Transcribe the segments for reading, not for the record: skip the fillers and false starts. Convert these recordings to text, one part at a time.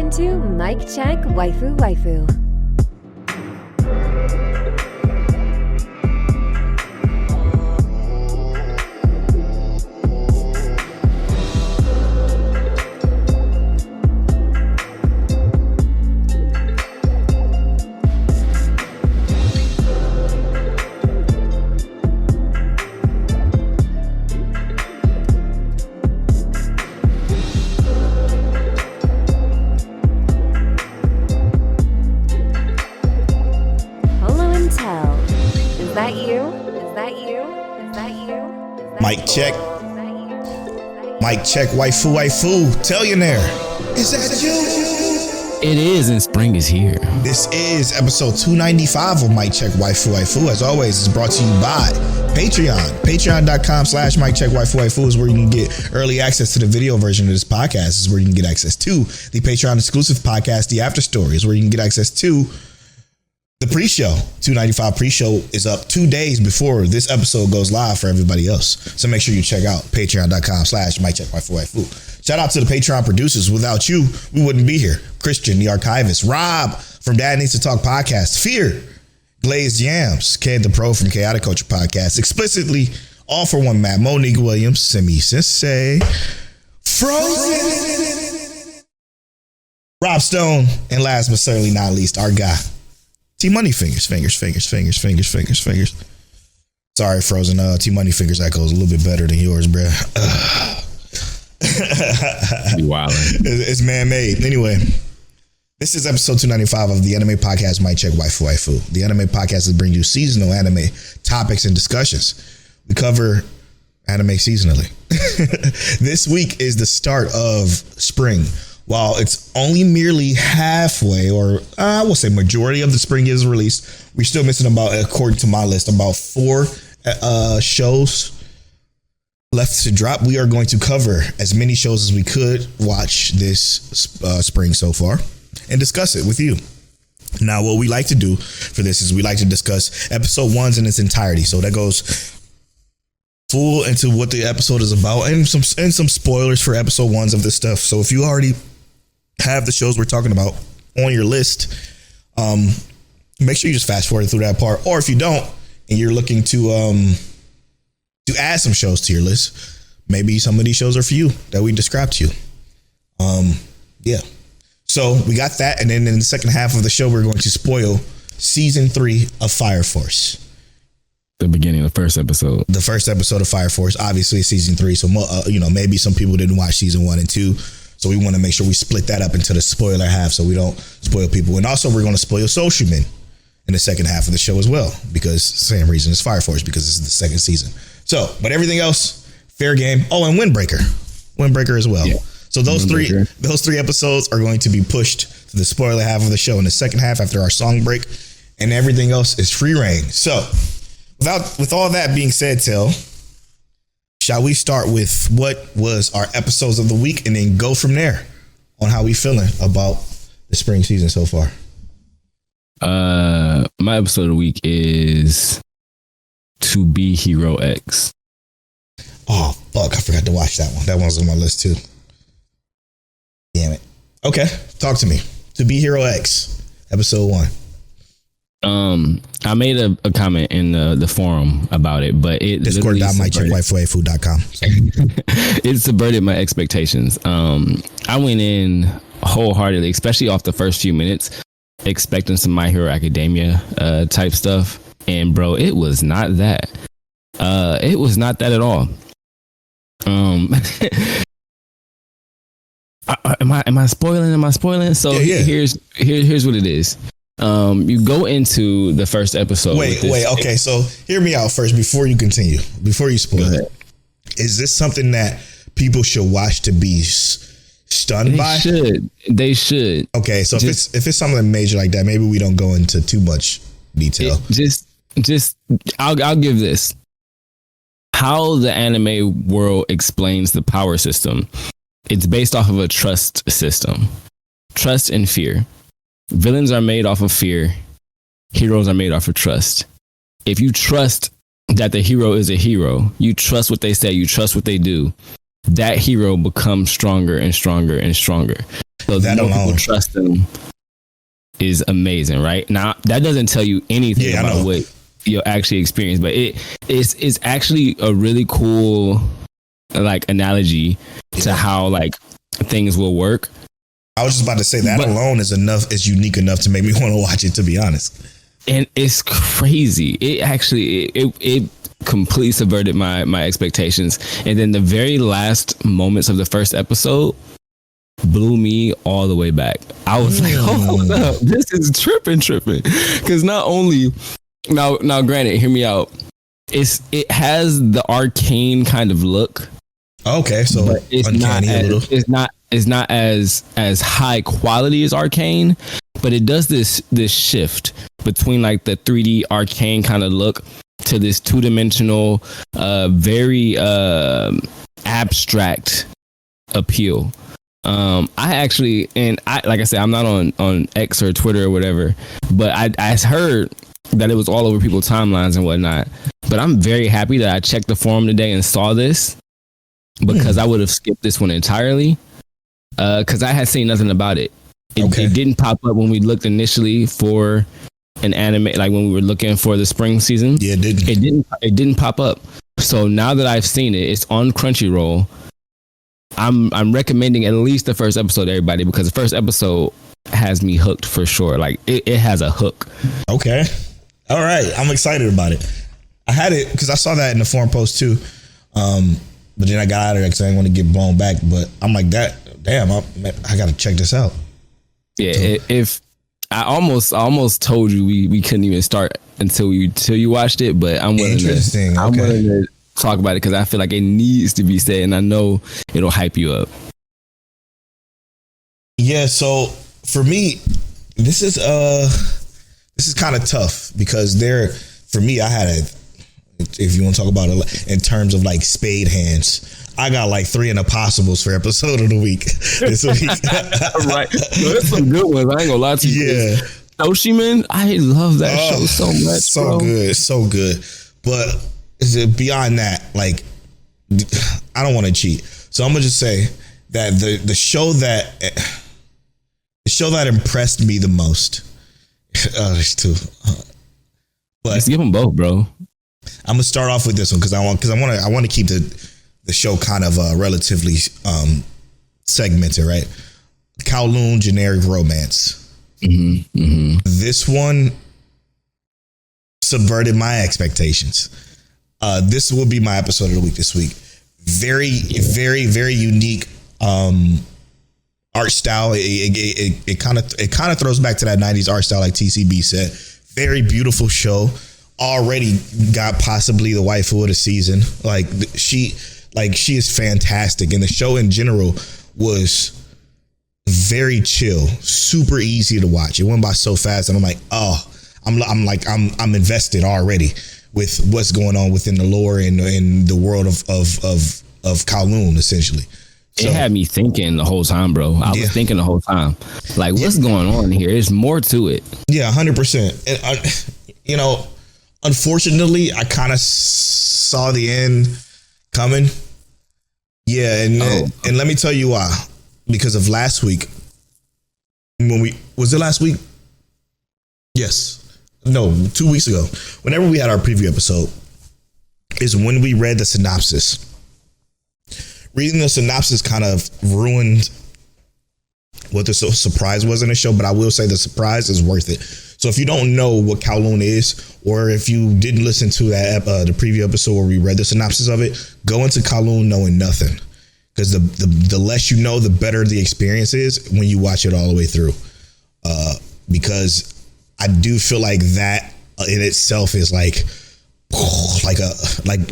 Welcome to Mic Check Waifu Waifu. Mic check. Mic check, waifu, waifu. Tell you there. Is that you? It is, and spring is here. This is episode 295 of Mic Check Waifu Waifu. As always, it's brought to you by Patreon. Patreon.com/Mic Check Waifu Waifu is where you can get early access to the video version of this podcast. This is where you can get access to the Patreon exclusive podcast, The After Story, is where you can get access to the pre-show. 295 pre-show is up 2 days before this episode goes live for everybody else. So make sure you check out patreon.com/Mic Check Waifu Waifu. Shout out to the Patreon producers. Without you, we wouldn't be here. Christian, the archivist. Rob from Dad Needs to Talk podcast. Fear, Glazed Yams. Ked the Pro from Chaotic Culture podcast. Explicitly, All for One Matt. Monique Williams. Simi Sensei. Frozen. Rob Stone. And last but certainly not least, our guy, T Money Fingers. Sorry, Frozen. T Money Fingers echoes a little bit better than yours, bruh. Be wildin'. It's man-made. Anyway, this is episode 295 of the anime podcast Mic Check Waifu Waifu. The anime podcast that brings you seasonal anime topics and discussions. We cover anime seasonally. This week is the start of spring. While it's only merely halfway, or I will say majority of the spring is released, we're still missing about, according to my list, about 4 shows left to drop. We are going to cover as many shows as we could watch this spring so far and discuss it with you. Now, what we like to do for this is we like to discuss episode 1s in its entirety. So that goes full into what the episode is about and some spoilers for episode 1s of this stuff. So if you already have the shows we're talking about on your list, make sure you just fast forward through that part. Or if you don't and you're looking to add some shows to your list, maybe some of these shows are for you that we described to you. Yeah. So we got that, and then in the second half of the show, we're going to spoil season 3 of Fire Force. The beginning of the first episode. The first episode of Fire Force, obviously season 3. So maybe some people didn't watch season 1 and 2. So we want to make sure we split that up into the spoiler half so we don't spoil people. And also we're going to spoil Shoshimin in the second half of the show as well, because same reason as Fire Force, because this is the second season. So, but everything else, fair game. Oh, and Windbreaker as well. Yeah. So those three episodes are going to be pushed to the spoiler half of the show in the second half after our song break, and everything else is free reign. So with all that being said, Till, shall we start with what was our episodes of the week and then go from there on how we feeling about the spring season so far? My episode of the week is To Be Hero X. Oh, fuck. I forgot to watch that one. That one's on my list too. Damn it. Okay. Talk to me. To Be Hero X, episode 1. I made a comment in the forum about it, but it Discord.MicCheckWaifuWaifu.com. It subverted my expectations. I went in wholeheartedly, especially off the first few minutes, expecting some My Hero Academia type stuff, and bro, it was not that. It was not that at all. Am I spoiling? So yeah. Here's what it is. You go into the first episode. Wait. Okay, so hear me out first before you continue. Before you spoil it, is this something that people should watch to be stunned by? They should. Okay, so if it's something major like that, maybe we don't go into too much detail. I'll give this. How the anime world explains the power system. It's based off of a trust system. Trust and fear. Villains are made off of fear. Heroes are made off of trust. If you trust that the hero is a hero, you trust what they say, you trust what they do, that hero becomes stronger and stronger and stronger. So that the more alone. people trust them is amazing, right? Now that doesn't tell you anything about what you'll actually experience, but it's actually a really cool like analogy to how like things will work. I was just about to say that alone is unique enough to make me want to watch it, to be honest. And it's crazy. It actually it completely subverted my expectations. And then the very last moments of the first episode blew me all the way back. I was like, hold up, this is tripping. Because not only now granted, hear me out. It has the arcane kind of look. Okay, so but it's not as high quality as arcane, but it does this shift between like the 3D arcane kind of look to this two-dimensional, very abstract appeal. I actually, and I like I said, I'm not on X or Twitter or whatever, but I heard that it was all over people's timelines and whatnot. But I'm very happy that I checked the forum today and saw this, because I would have skipped this one entirely, because I had seen nothing about it. It didn't pop up when we looked initially for an anime, like when we were looking for the spring season. Yeah, it didn't pop up. So now that I've seen it, it's on Crunchyroll. I'm recommending at least the first episode to everybody, because the first episode has me hooked for sure. Like it has a hook. Okay. All right. I'm excited about it. I had it because I saw that in the forum post too. But then I got out of there because I didn't want to get blown back. But I'm like, damn, I got to check this out. Yeah. So, if I almost told you we couldn't even start until you watched it, but I'm willing to talk about it because I feel like it needs to be said, and I know it'll hype you up. Yeah. So for me, this is kind of tough because for me, I had if you want to talk about it in terms of like spade hands, I got like 3 impossibles for episode of the week this week. Right. No, there's some good ones. I ain't gonna lie to you. Yeah. Shoshimin, I love that show so much. So good. But beyond that, like, I don't want to cheat. So I'm gonna just say that the show that impressed me the most. There's 2. But let's give them both, bro. I'm gonna start off with this one because I want to keep the show kind of relatively segmented, right? Kowloon generic romance. This one subverted my expectations. This will be my episode of the week this week. Very, very, very unique art style. It kind of throws back to that 90s art style, like TCB said. Very beautiful show. Already got possibly the waifu of the season. She is fantastic, and the show in general was very chill, super easy to watch. It went by so fast, and I'm like, I'm invested already with what's going on within the lore and in the world of Kowloon, essentially. So, it had me thinking the whole time, bro. I was thinking the whole time, like, what's going on here? There's more to it. Yeah, 100%. And unfortunately, I kind of saw the end coming. Yeah, and let me tell you why. Because of last week, was it last week? Yes. No, 2 weeks ago. Whenever we had our preview episode, is when we read the synopsis. Reading the synopsis kind of ruined what the surprise was in the show, but I will say the surprise is worth it. So if you don't know what Kowloon is, or if you didn't listen to that the preview episode where we read the synopsis of it, go into Kowloon knowing nothing, because the less you know, the better the experience is when you watch it all the way through. Because I do feel like that in itself is like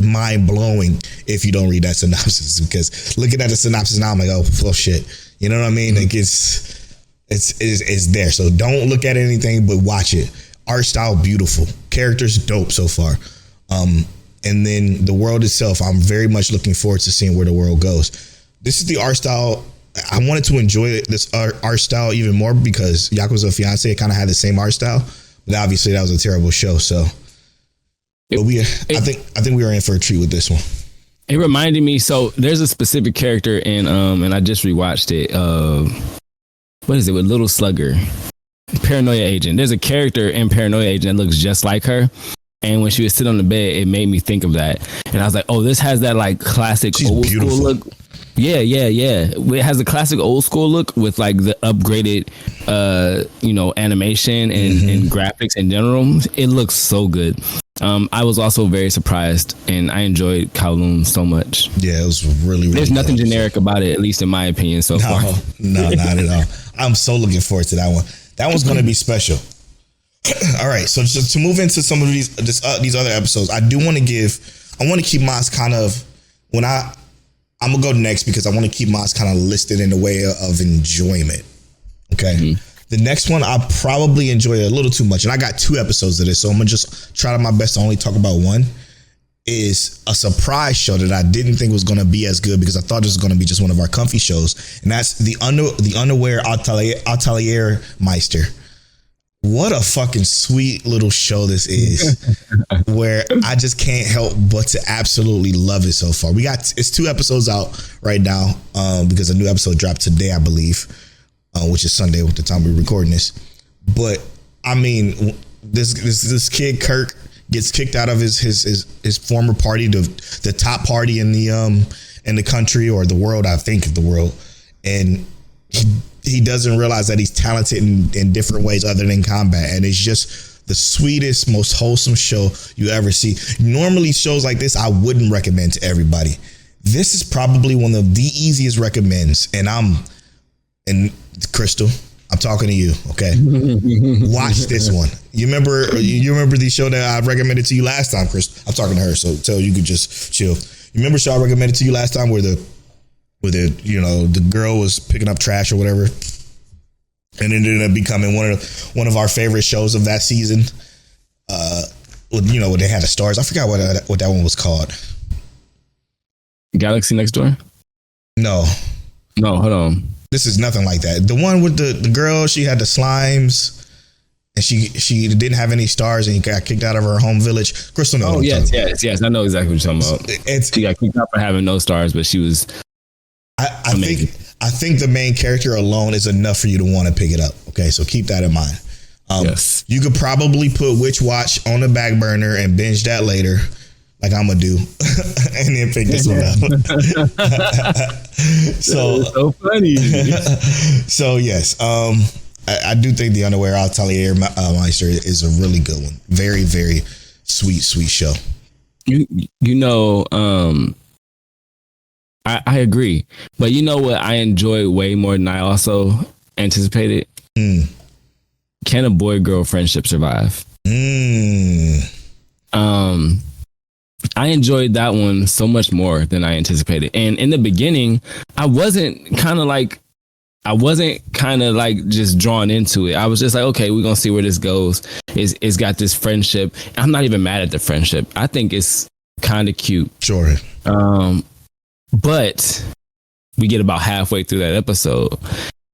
mind blowing if you don't read that synopsis. Because looking at the synopsis now, I'm like, oh shit, you know what I mean? Like it's there. So don't look at anything, but watch it. Art style, beautiful. Characters, dope so far. And then the world itself, I'm very much looking forward to seeing where the world goes. This is the art style. I wanted to enjoy this art style even more because Yakuza Fiance kind of had the same art style, but obviously that was a terrible show. So, but I think we are in for a treat with this one. It reminded me. So there's a specific character in and I just rewatched it. what is it with Little Slugger? Paranoia Agent. There's a character in Paranoia Agent that looks just like her. And when she was sitting on the bed, it made me think of that. And I was like, oh, this has that like classic old school look. Yeah. It has the classic old school look with like the upgraded, animation and graphics in general. It looks so good. I was also very surprised, and I enjoyed Kowloon so much. Yeah, it was really There's nothing generic about it, at least in my opinion so far. No, not at all. I'm so looking forward to that one. That one's going to be special. All right, so just to move into some of these other episodes, I want to keep mine kind of I'm gonna go next because I want to keep mine kind of listed in the way of enjoyment. Okay. The next one I probably enjoy a little too much, and I got 2 episodes of this, so I'm gonna just try my best to only talk about one. Is a surprise show that I didn't think was gonna be as good because I thought this was gonna be just one of our comfy shows, and that's the Underwear Atelier Meister. What a fucking sweet little show this is, where I just can't help but to absolutely love it so far. It's 2 episodes out right now because a new episode dropped today, I believe, which is Sunday with the time we're recording this. But I mean, this kid Kirk gets kicked out of his former party, the top party in the country or the world, I think the world, and he doesn't realize that he's talented in different ways other than combat. And it's just the sweetest, most wholesome show you ever see. Normally shows like this, I wouldn't recommend to everybody. This is probably one of the easiest recommends. And Crystal, I'm talking to you. Okay. Watch this one. You remember the show that I recommended to you last time, Crystal? I'm talking to her. So you could just chill. You remember the show I recommended to you last time where the girl was picking up trash or whatever, and it ended up becoming one of our favorite shows of that season. When they had the stars, I forgot what that one was called. Galaxy Next Door? No, hold on. This is nothing like that. The one with the girl, she had the slimes, and she didn't have any stars, and got kicked out of her home village. Crystal knows. Oh yes. I know exactly what you're talking about. She got kicked out for having no stars, but she was. I think the main character alone is enough for you to want to pick it up. Okay, so keep that in mind. Yes. You could probably put Witch Watch on the back burner and binge that later, like I'm gonna do, and then pick this one up. So funny. So yes, I do think the Underwear Atelier Meister is a really good one. Very, very sweet show. I agree. But you know what I enjoy way more than I also anticipated? Can a boy-girl friendship survive? I enjoyed that one so much more than I anticipated. And in the beginning, I wasn't kind of like just drawn into it. I was just like, okay, we're going to see where this goes. It's got this friendship. I'm not even mad at the friendship. I think it's kind of cute. Sure. But we get about halfway through that episode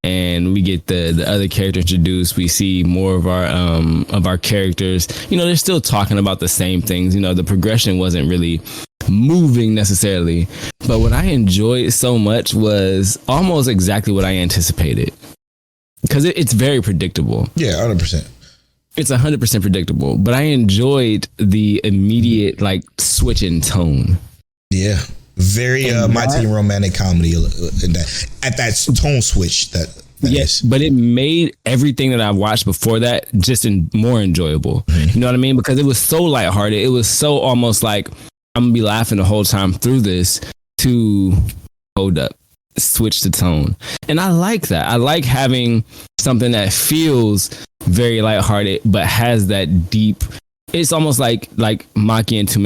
and we get the other character introduced. We see more of our characters. They're still talking about the same things. The progression wasn't really moving necessarily. But what I enjoyed so much was almost exactly what I anticipated. Because it's very predictable. Yeah, 100%. It's 100% predictable. But I enjoyed the immediate switch in tone. Yeah. Very My Teen Romantic Comedy at that tone switch yes, but it made everything that I watched before that just more enjoyable. Mm-hmm. You know what I mean? Because it was so lighthearted. It was so almost like I'm gonna be laughing the whole time through this to hold up, switch the tone. And I like that. I like having something that feels very lighthearted but has that deep. It's almost like Maki and too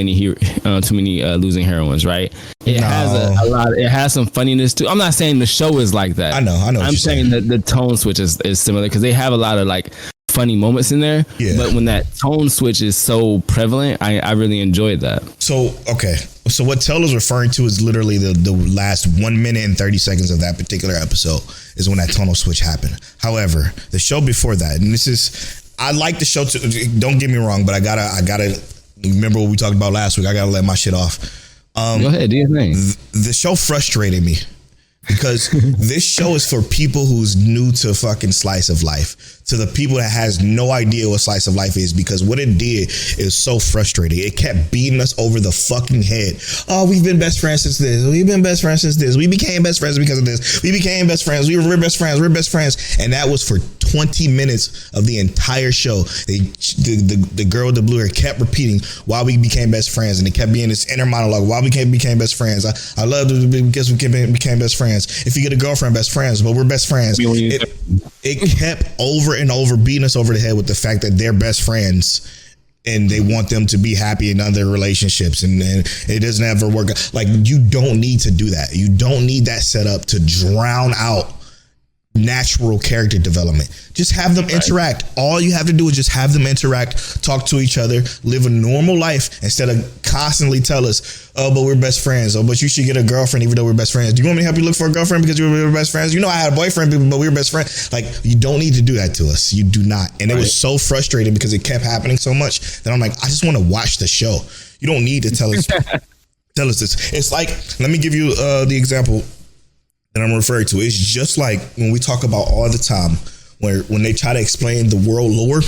many losing heroines, right? It has a lot. It has some funniness too. I'm not saying the show is like that. I know. I'm saying that the tone switch is similar because they have a lot of funny moments in there. Yeah. But when that tone switch is so prevalent, I really enjoyed that. So okay. So what Tell is referring to is literally the last 1 minute and 30 seconds of that particular episode is when that tonal switch happened. However, the show before that, and I like the show too. Don't get me wrong, but I gotta remember what we talked about last week. I gotta let my shit off. Go ahead, do your thing. The show frustrated me. because this show is for people who's new to fucking slice of life, to the people that has no idea what slice of life is, because what it did is so frustrating. It kept beating us over the fucking head. Oh, we've been best friends since this. We've been best friends since this. We became best friends because of this. We became best friends. We're best friends. We're best friends. And that was for 20 minutes of the entire show. The girl with the blue hair kept repeating why we became best friends, and it kept being this inner monologue why we became best friends. I love it because we became best friends. If you get a girlfriend, best friends, but we're best friends. It kept over and over beating us over the head with the fact that they're best friends and they want them to be happy in other relationships, and it doesn't ever work. Like, you don't need to do that. You don't need that setup to drown out natural character development. Just have them interact. All you have to do is just have them interact, talk to each other, live a normal life, instead of constantly tell us, oh, but we're best friends. Oh, but you should get a girlfriend even though we're best friends. Do you want me to help you look for a girlfriend because we were best friends? You know, I had a boyfriend, but we were best friends. Like, you don't need to do that to us. You do not. And it was so frustrating because it kept happening so much that I'm like, I just want to watch the show. You don't need to tell us this. It's like, let me give you the example that I'm referring to. It's just like when we talk about all the time when they try to explain the world lore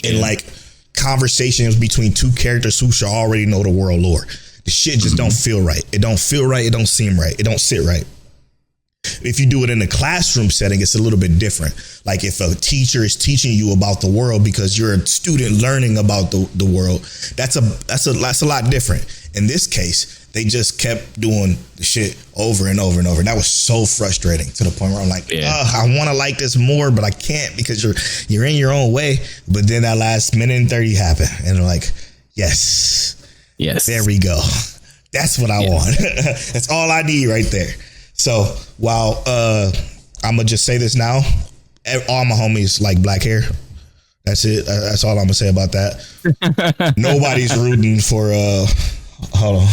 in like conversations between two characters who should already know the world lore. The shit just don't feel right. It don't feel right. It don't seem right. It don't sit right. If you do it in a classroom setting, it's a little bit different. Like if a teacher is teaching you about the world because you're a student learning about the world, that's a lot different. In this case, they just kept doing the shit over and over and over. And that was so frustrating to the point where I'm like, I want to like this more, but I can't because you're in your own way. But then that last minute and 30 happened. And I'm like, yes, there we go. That's what I want. That's all I need right there. So while I'm going to just say this now, all my homies like black hair. That's it. That's all I'm going to say about that. Nobody's rooting for... Hold on.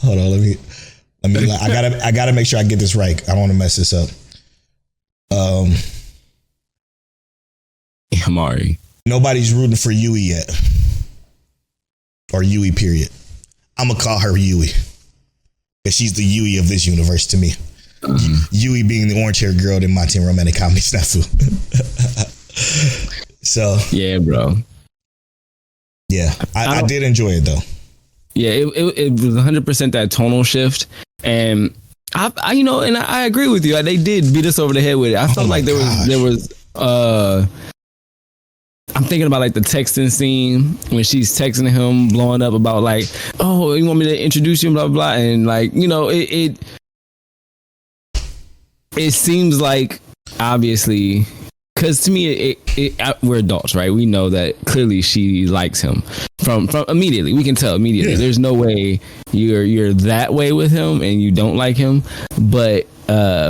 Let me. I gotta make sure I get this right. I don't want to mess this up. Amari. Nobody's rooting for Yui yet, or Yui. Period. I'm gonna call her Yui because she's the Yui of this universe to me. Yui being the orange-haired girl in my teen romantic comedy snafu. So yeah, bro. Yeah, I did enjoy it though. Yeah, it was 100% that tonal shift, and I agree with you. They did beat us over the head with it. I felt like there was. I'm thinking about like the texting scene when she's texting him, blowing up about like, oh, you want me to introduce you, blah blah blah, and like it seems like obviously. Because to me, we're adults, right? We know that clearly she likes him from immediately. We can tell immediately. Yeah. There's no way you're that way with him and you don't like him. But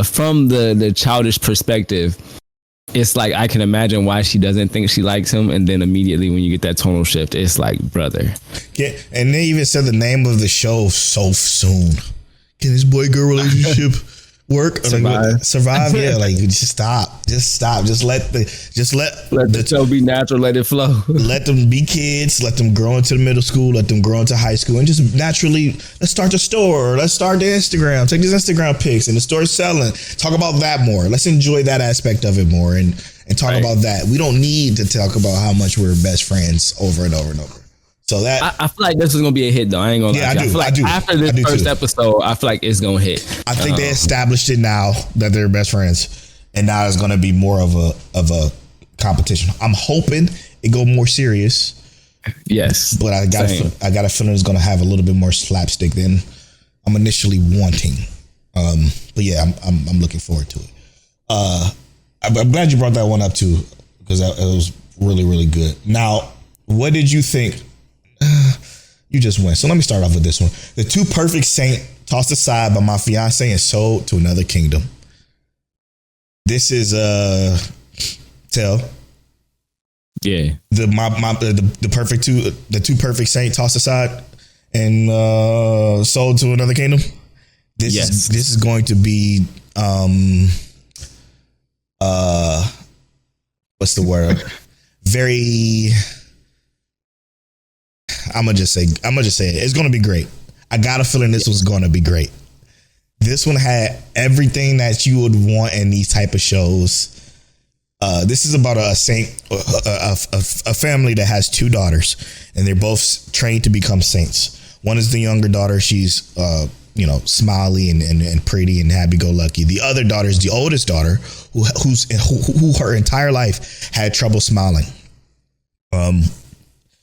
from the childish perspective, it's like I can imagine why she doesn't think she likes him. And then immediately when you get that tonal shift, it's like, brother. Yeah, and they even said the name of the show so soon. Can this boy-girl relationship work? Survive. Yeah, like just stop. Just let the show be natural. Let it flow. Let them be kids. Let them grow into the middle school. Let them grow into high school, and just naturally let's start the store. Let's start the Instagram. Take these Instagram pics, and the store's selling. Talk about that more. Let's enjoy that aspect of it more, and talk about that. We don't need to talk about how much we're best friends over and over and over. So that I feel like this is gonna be a hit though. I ain't gonna lie. I feel like after this first episode, I feel like it's gonna hit. I think they established it now that they're best friends, and now it's gonna be more of a competition. I'm hoping it go more serious. Yes, but I got a feeling it's gonna have a little bit more slapstick than I'm initially wanting. But yeah, I'm looking forward to it. I'm glad you brought that one up too, because it was really, really good. Now, what did you think? You just went. So let me start off with this one. The Two Perfect Saint tossed aside by my fiance and sold to another kingdom. This is Tell. Yeah. The Two Perfect Saint tossed aside and sold to another kingdom. This is going to be what's the word? Very. I'm gonna just say it. It's gonna be great. I got a feeling this was gonna be great. This one had everything that you would want in these type of shows. This is about a saint, a family that has two daughters, and they're both trained to become saints. One is the younger daughter. She's, smiley and pretty and happy-go-lucky. The other daughter is the oldest daughter, who her entire life had trouble smiling.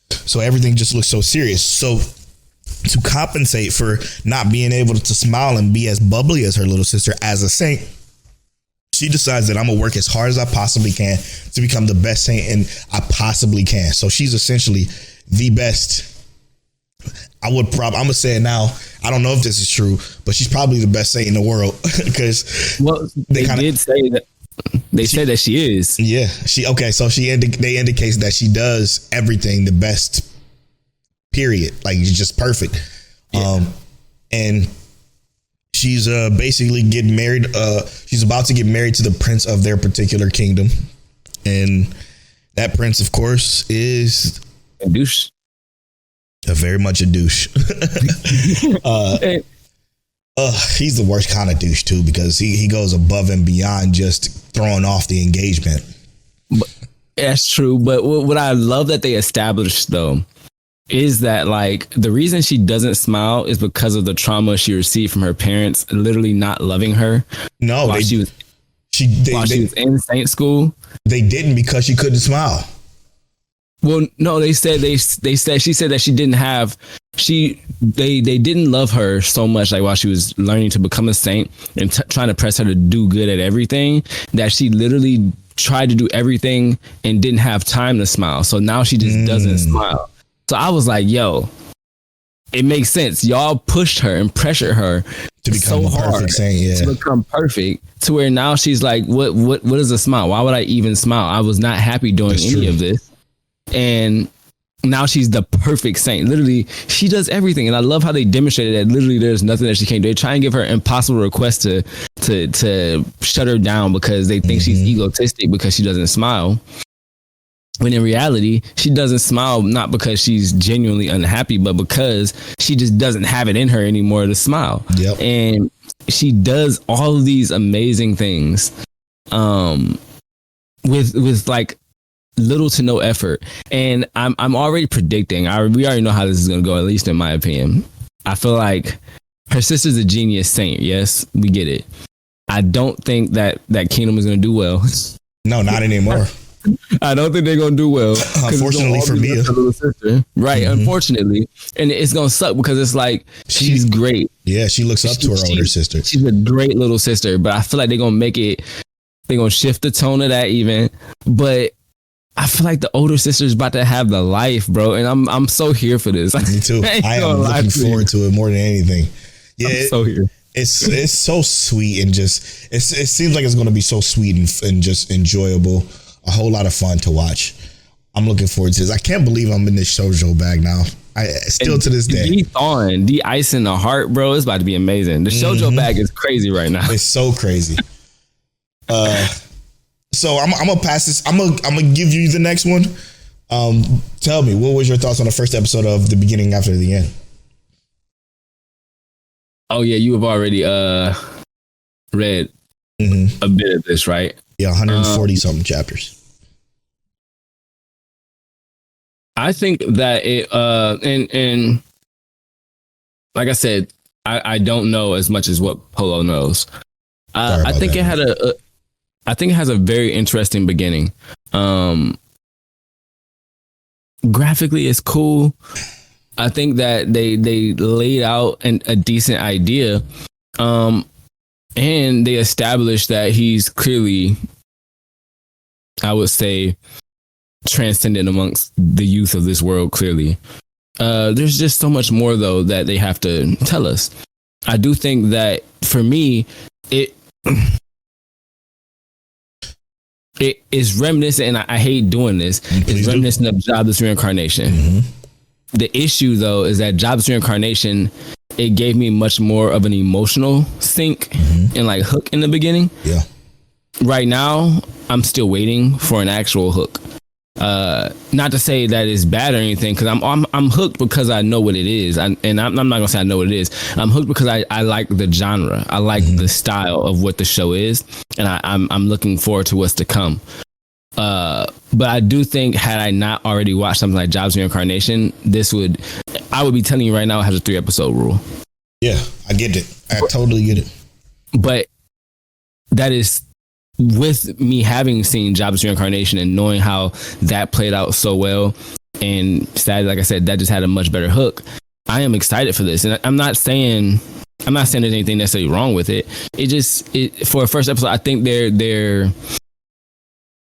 So everything just looks so serious. So to compensate for not being able to smile and be as bubbly as her little sister as a saint, she decides that I'm gonna work as hard as I possibly can to become the best saint I possibly can. So she's essentially the best. I'm gonna say it now. I don't know if this is true, but she's probably the best saint in the world because they did say that. They said that she is. Yeah, So they indicate that she does everything the best. Period. Like, she's just perfect. Yeah. And she's basically getting married. She's about to get married to the prince of their particular kingdom, and that prince, of course, is a douche. Very much a douche. He's the worst kind of douche too, because he goes above and beyond just throwing off the engagement. That's true, but what I love that they established though is that, like, the reason she doesn't smile is because of the trauma she received from her parents literally not loving her. No, while she was in saint school. They didn't, because she couldn't smile. Well, no, she said that she didn't have, they didn't love her so much, like, while she was learning to become a saint and trying to press her to do good at everything, that she literally tried to do everything and didn't have time to smile. So now she just doesn't smile. So I was like, yo, it makes sense. Y'all pushed her and pressured her to become so hard to become perfect, to where now she's like, what is a smile? Why would I even smile? I was not happy doing any of this. And now she's the perfect saint. Literally, she does everything. And I love how they demonstrated that literally there's nothing that she can't do. They try and give her impossible requests to shut her down because they think she's egotistic because she doesn't smile. When in reality, she doesn't smile not because she's genuinely unhappy, but because she just doesn't have it in her anymore to smile. Yep. And she does all of these amazing things with like little to no effort. And I'm already predicting. We already know how this is going to go, at least in my opinion. I feel like her sister's a genius saint. Yes, we get it. I don't think that kingdom is going to do well. No, not anymore. I don't think they're gonna do well. Unfortunately for Mia, right? Mm-hmm. Unfortunately, and it's gonna suck because it's like she's great. Yeah, she looks up to her older sister. She's a great little sister, but I feel like they're gonna make it. They're gonna shift the tone of that even. But I feel like the older sister's about to have the life, bro, and I'm so here for this. Me too. I am looking forward to it more than anything. Yeah, I'm so here. It's so sweet and just it seems like it's gonna be so sweet and just enjoyable. A whole lot of fun to watch. I'm looking forward to this. I can't believe I'm in this shoujo bag now. To this day. The ice in the heart, bro, is about to be amazing. The shoujo bag is crazy right now. It's so crazy. So I'm gonna pass this. I'm gonna give you the next one. Tell me, what was your thoughts on the first episode of The Beginning After the End? Oh yeah, you have already read a bit of this, right? Yeah, 140 something chapters. I think that it and like I said, I don't know as much as what Polo knows. I think it had I think it has a very interesting beginning. Graphically, it's cool. I think that they laid out a decent idea. And they established that he's clearly, I would say, transcendent amongst the youth of this world, clearly. There's just so much more, though, that they have to tell us. I do think that, for me, it is reminiscent, and I hate doing this, it's reminiscent of Jobless Reincarnation. Mm-hmm. The issue, though, is that Jobless Reincarnation, it gave me much more of an emotional sink and like hook in the beginning. Yeah. Right now, I'm still waiting for an actual hook. Not to say that it's bad or anything, because I'm hooked because I know what it is, I'm not gonna say I know what it is. I'm hooked because I like the genre, I like the style of what the show is, and I'm looking forward to what's to come. But I do think, had I not already watched something like Jobs Reincarnation, I would be telling you right now it has a 3-episode rule. Yeah, I get it. I totally get it. But that is with me having seen Jobs Reincarnation and knowing how that played out so well, and sadly, like I said, that just had a much better hook. I am excited for this, and I'm not saying there's anything necessarily wrong with it. For a first episode, I think they're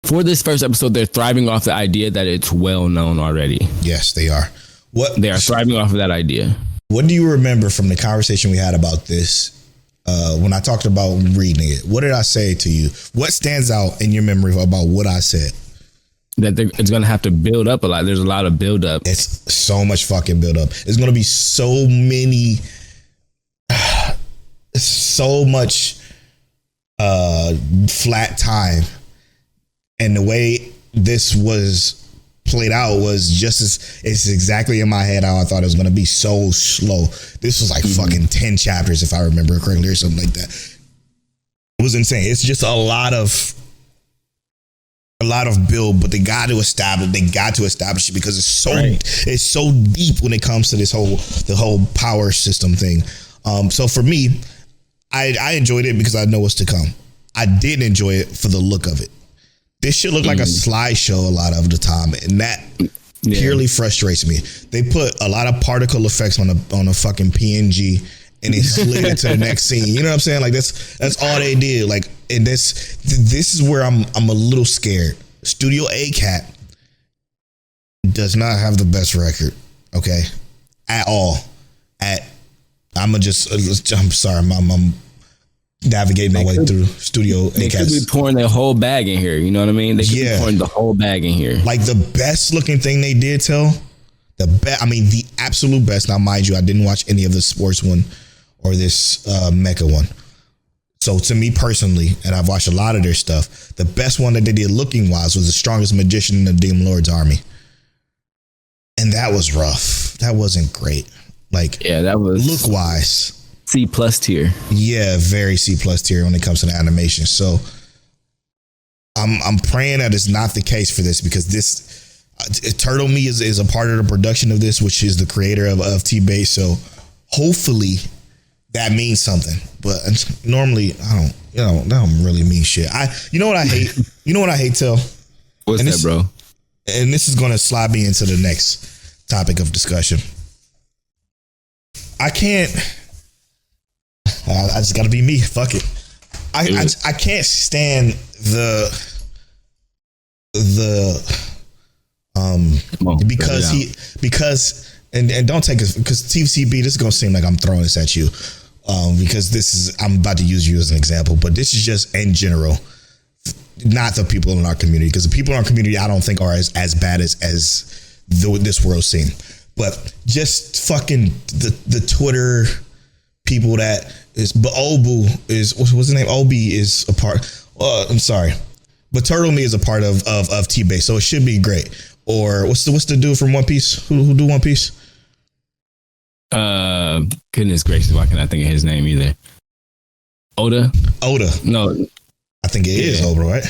for this first episode, they're thriving off the idea that it's well known already. Yes, they are. They are thriving off of that idea. What do you remember from the conversation we had about this? When I talked about reading it, what did I say to you? What stands out in your memory about what I said? That it's going to have to build up a lot. There's a lot of build up. It's so much fucking build up. It's going to be so many, so much flat time. And the way this was played out was it's exactly in my head how I thought it was going to be, so slow. This was like fucking 10 chapters, if I remember correctly, or something like that. It was insane. It's just a lot of build, but they got to establish it because it's so deep when it comes to the whole power system thing. So for me, I enjoyed it because I know what's to come. I didn't enjoy it for the look of it. This shit look like a slideshow a lot of the time, and that purely frustrates me. They put a lot of particle effects on a fucking PNG, and they slid it to the next scene. You know what I'm saying? Like that's all they did. Like, and this is where I'm a little scared. Studio A-Cat does not have the best record, okay, at all. I'm sorry, I'm navigating my way through Studio A-Cat. They could be pouring their whole bag in here. You know what I mean? They could be pouring the whole bag in here. Like, the best looking thing they did tell, the absolute best. Now, mind you, I didn't watch any of the sports one or this mecha one. So to me personally, and I've watched a lot of their stuff, the best one that they did looking wise was the strongest magician in the Demon Lord's army. And that was rough. That wasn't great. Like, yeah, that was look wise. C+ tier. Yeah, very C+ tier when it comes to the animation. So I'm praying that it's not the case for this, because this Turtle Me is a part of the production of this, which is the creator of T-Base. So hopefully that means something. But normally that don't really mean shit. You know what I hate? You know what I hate, Till? What's that, bro? And this is going to slide me into the next topic of discussion. I can't. I just got to be me. Fuck it. I can't stand because don't take it, because TCB, this is going to seem like I'm throwing this at you, because I'm about to use you as an example, but this is just in general, not the people in our community, because the people in our community I don't think are as bad as this world's seen, but just fucking the Twitter people that is, but Obu is, what's his name? Obi is a part. I'm sorry, but Turtle Me is a part of T-Base, so it should be great. Or what's the dude from One Piece? Who do One Piece? Goodness gracious, why can't I think of his name either? Oda. No, I think it is Oda, right?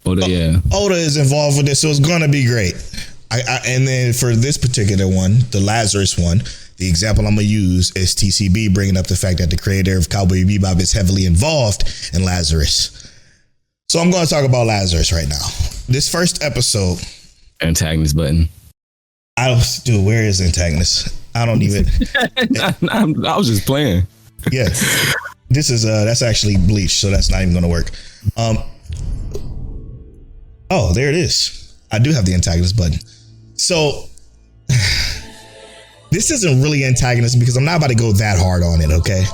Oda, yeah. Oda is involved with this, so it's gonna be great. And then for this particular one, the Lazarus one, the example I'm going to use is TCB bringing up the fact that the creator of Cowboy Bebop is heavily involved in Lazarus. So I'm going to talk about Lazarus right now. This first episode. Antagonist button. Dude, where is antagonist? I don't even. I was just playing. Yeah. This is, that's actually Bleach, so that's not even going to work. Oh, there it is. I do have the antagonist button. So this isn't really antagonist because I'm not about to go that hard on it, okay?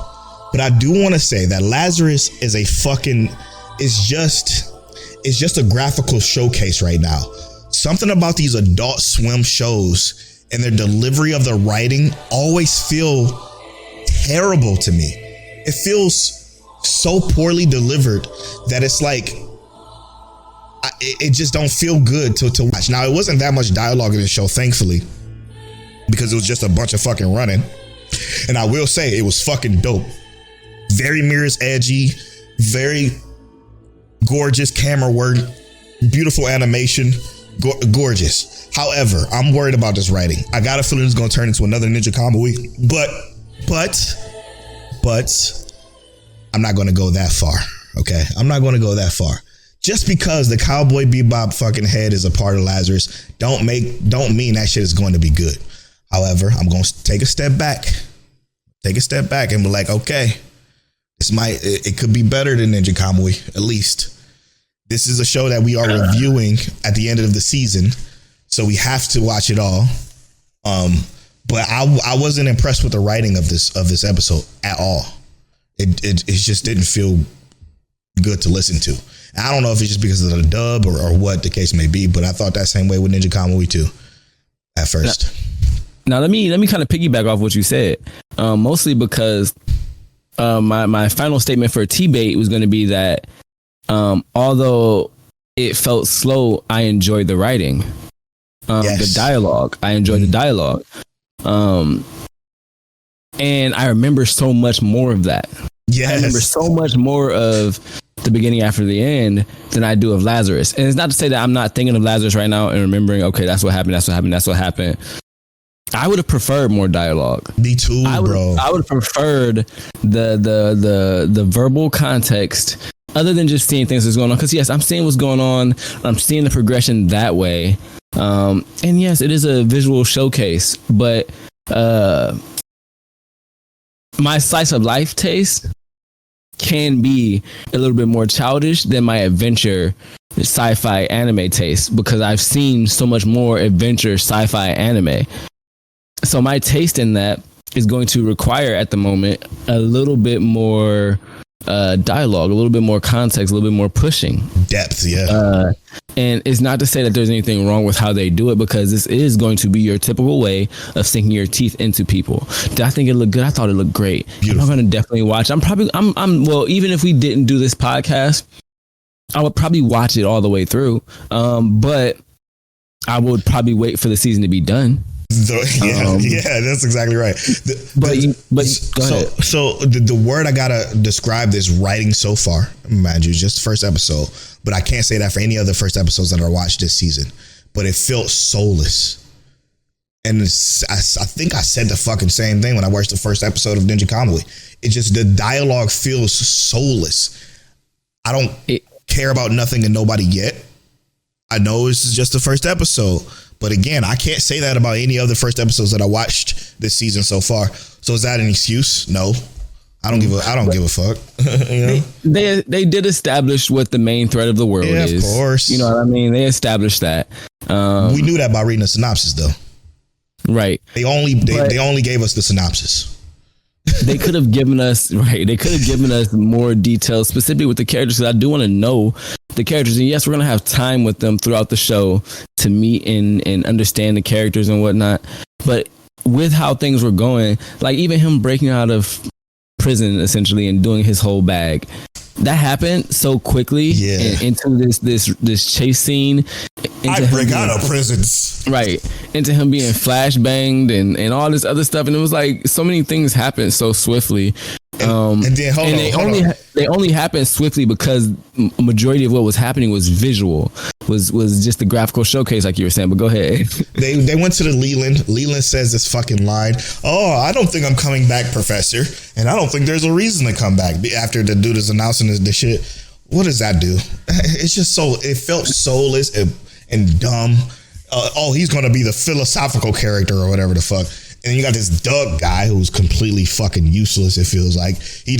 But I do want to say that Lazarus is just a graphical showcase right now. Something about these Adult Swim shows and their delivery of the writing always feel terrible to me. It feels so poorly delivered that it's like, it just don't feel good to watch. Now, it wasn't that much dialogue in the show, thankfully, because it was just a bunch of fucking running. And I will say, it was fucking dope. Very Mirror's edgy, very gorgeous camera work, beautiful animation, gorgeous. However, I'm worried about this writing. I got a feeling it's going to turn into another Ninja Kamui, but I'm not going to go that far. Okay, I'm not going to go that far. Just because the Cowboy Bebop fucking head is a part of Lazarus, don't mean that shit is going to be good. However, I'm going to take a step back and be like, okay, it could be better than Ninja Kamui, at least. This is a show that we are reviewing at the end of the season, so we have to watch it all. But I wasn't impressed with the writing of this episode at all. It just didn't feel good to listen to. I don't know if it's just because of the dub or what the case may be, but I thought that same way with Ninja Kamui too at first. Now let me kind of piggyback off what you said, mostly because my final statement for T-Bait was going to be that although it felt slow, I enjoyed the writing, the dialogue. I enjoyed the dialogue, and I remember so much more of that. Yes. I remember so much more of the beginning after the end than I do of Lazarus. And it's not to say that I'm not thinking of Lazarus right now and remembering, okay, that's what happened. I would have preferred more dialogue. Me too, bro. I would have preferred the verbal context other than just seeing things that's going on. Because yes, I'm seeing what's going on. I'm seeing the progression that way. And yes, it is a visual showcase, but my slice of life taste can be a little bit more childish than my adventure sci-fi anime taste, because I've seen so much more adventure sci-fi anime. So my taste in that is going to require at the moment a little bit more dialogue, a little bit more context, a little bit more pushing. Depth, yeah. And it's not to say that there's anything wrong with how they do it, because this is going to be your typical way of sinking your teeth into people. Did I think it looked good? I thought it looked great. Beautiful. I'm going to definitely watch. Well, even if we didn't do this podcast, I would probably watch it all the way through. But I would probably wait for the season to be done. Yeah, that's exactly right. Go ahead. So the word I gotta describe this writing so far, mind you, just the first episode, but I can't say that for any other first episodes that I watched this season. But it felt soulless, and I think I said the fucking same thing when I watched the first episode of Ninja Kamui. It just, the dialogue feels soulless. I don't care about nothing and nobody yet. I know this is just the first episode. But again, I can't say that about any other first episodes that I watched this season so far. So is that an excuse? No, I don't give a fuck. You know? They did establish what the main threat of the world is. Of course. You know what I mean? They established that. We knew that by reading the synopsis, though. Right. They only gave us the synopsis. They could have given us more details, specifically with the characters, because I do want to know the characters. And yes, we're gonna have time with them throughout the show to meet and understand the characters and whatnot. But with how things were going, like even him breaking out of prison essentially and doing his whole bag, that happened so quickly. Yeah. Into this chase scene. I break out of prisons. Right. Into him being flashbanged and all this other stuff. And it was like so many things happened so swiftly. And then they only happened swiftly because majority of what was happening was visual, was just the graphical showcase, like you were saying. But go ahead. They went to the Leland. Leland says this fucking line. Oh, I don't think I'm coming back, Professor. And I don't think there's a reason to come back after the dude is announcing the shit. What does that do? It's just it felt soulless and dumb. He's going to be the philosophical character or whatever the fuck. And then you got this Doug guy who's completely fucking useless. It feels like he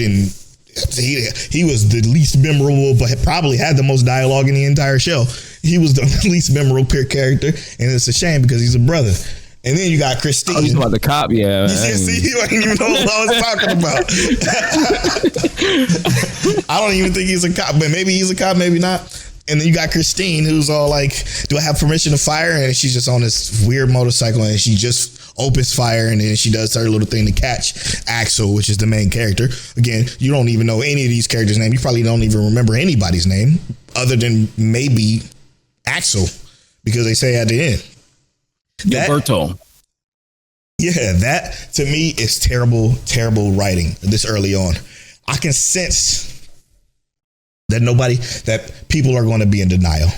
was the least memorable, but probably had the most dialogue in the entire show. He was the least memorable character, and it's a shame because he's a brother. And then you got Christine. Oh, you about the cop? Yeah. You see, you don't even know what I was talking about. I don't even think he's a cop, but maybe he's a cop, maybe not. And then you got Christine, who's all like, do I have permission to fire? And she's just on this weird motorcycle, and she just opens fire, and then she does her little thing to catch Axel, which is the main character. Again, you don't even know any of these characters' names. You probably don't even remember anybody's name other than maybe Axel, because they say at the end. Gilberto. Yeah, that to me is terrible, terrible writing this early on. I can sense that people are going to be in denial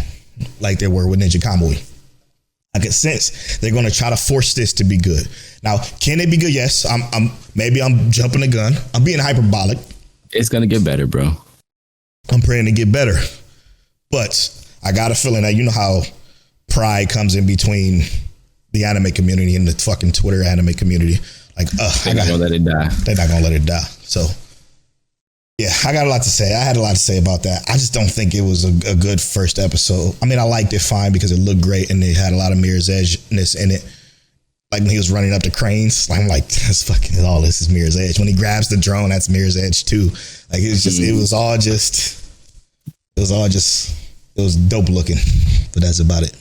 like they were with Ninja Kamui. I can sense they're going to try to force this to be good. Now, can it be good? Yes. Maybe I'm jumping the gun. I'm being hyperbolic. It's going to get better, bro. I'm praying to get better. But I got a feeling that you know how pride comes in between the anime community and the fucking Twitter anime community. Like, they're not going to let it die. They're not going to let it die. So, yeah, I got a lot to say. I had a lot to say about that. I just don't think it was a good first episode. I mean, I liked it fine because it looked great and it had a lot of Mirror's Edge-ness in it. Like when he was running up the cranes, I'm like, that's fucking all this is Mirror's Edge. When he grabs the drone, that's Mirror's Edge too. Like it was dope looking, but that's about it.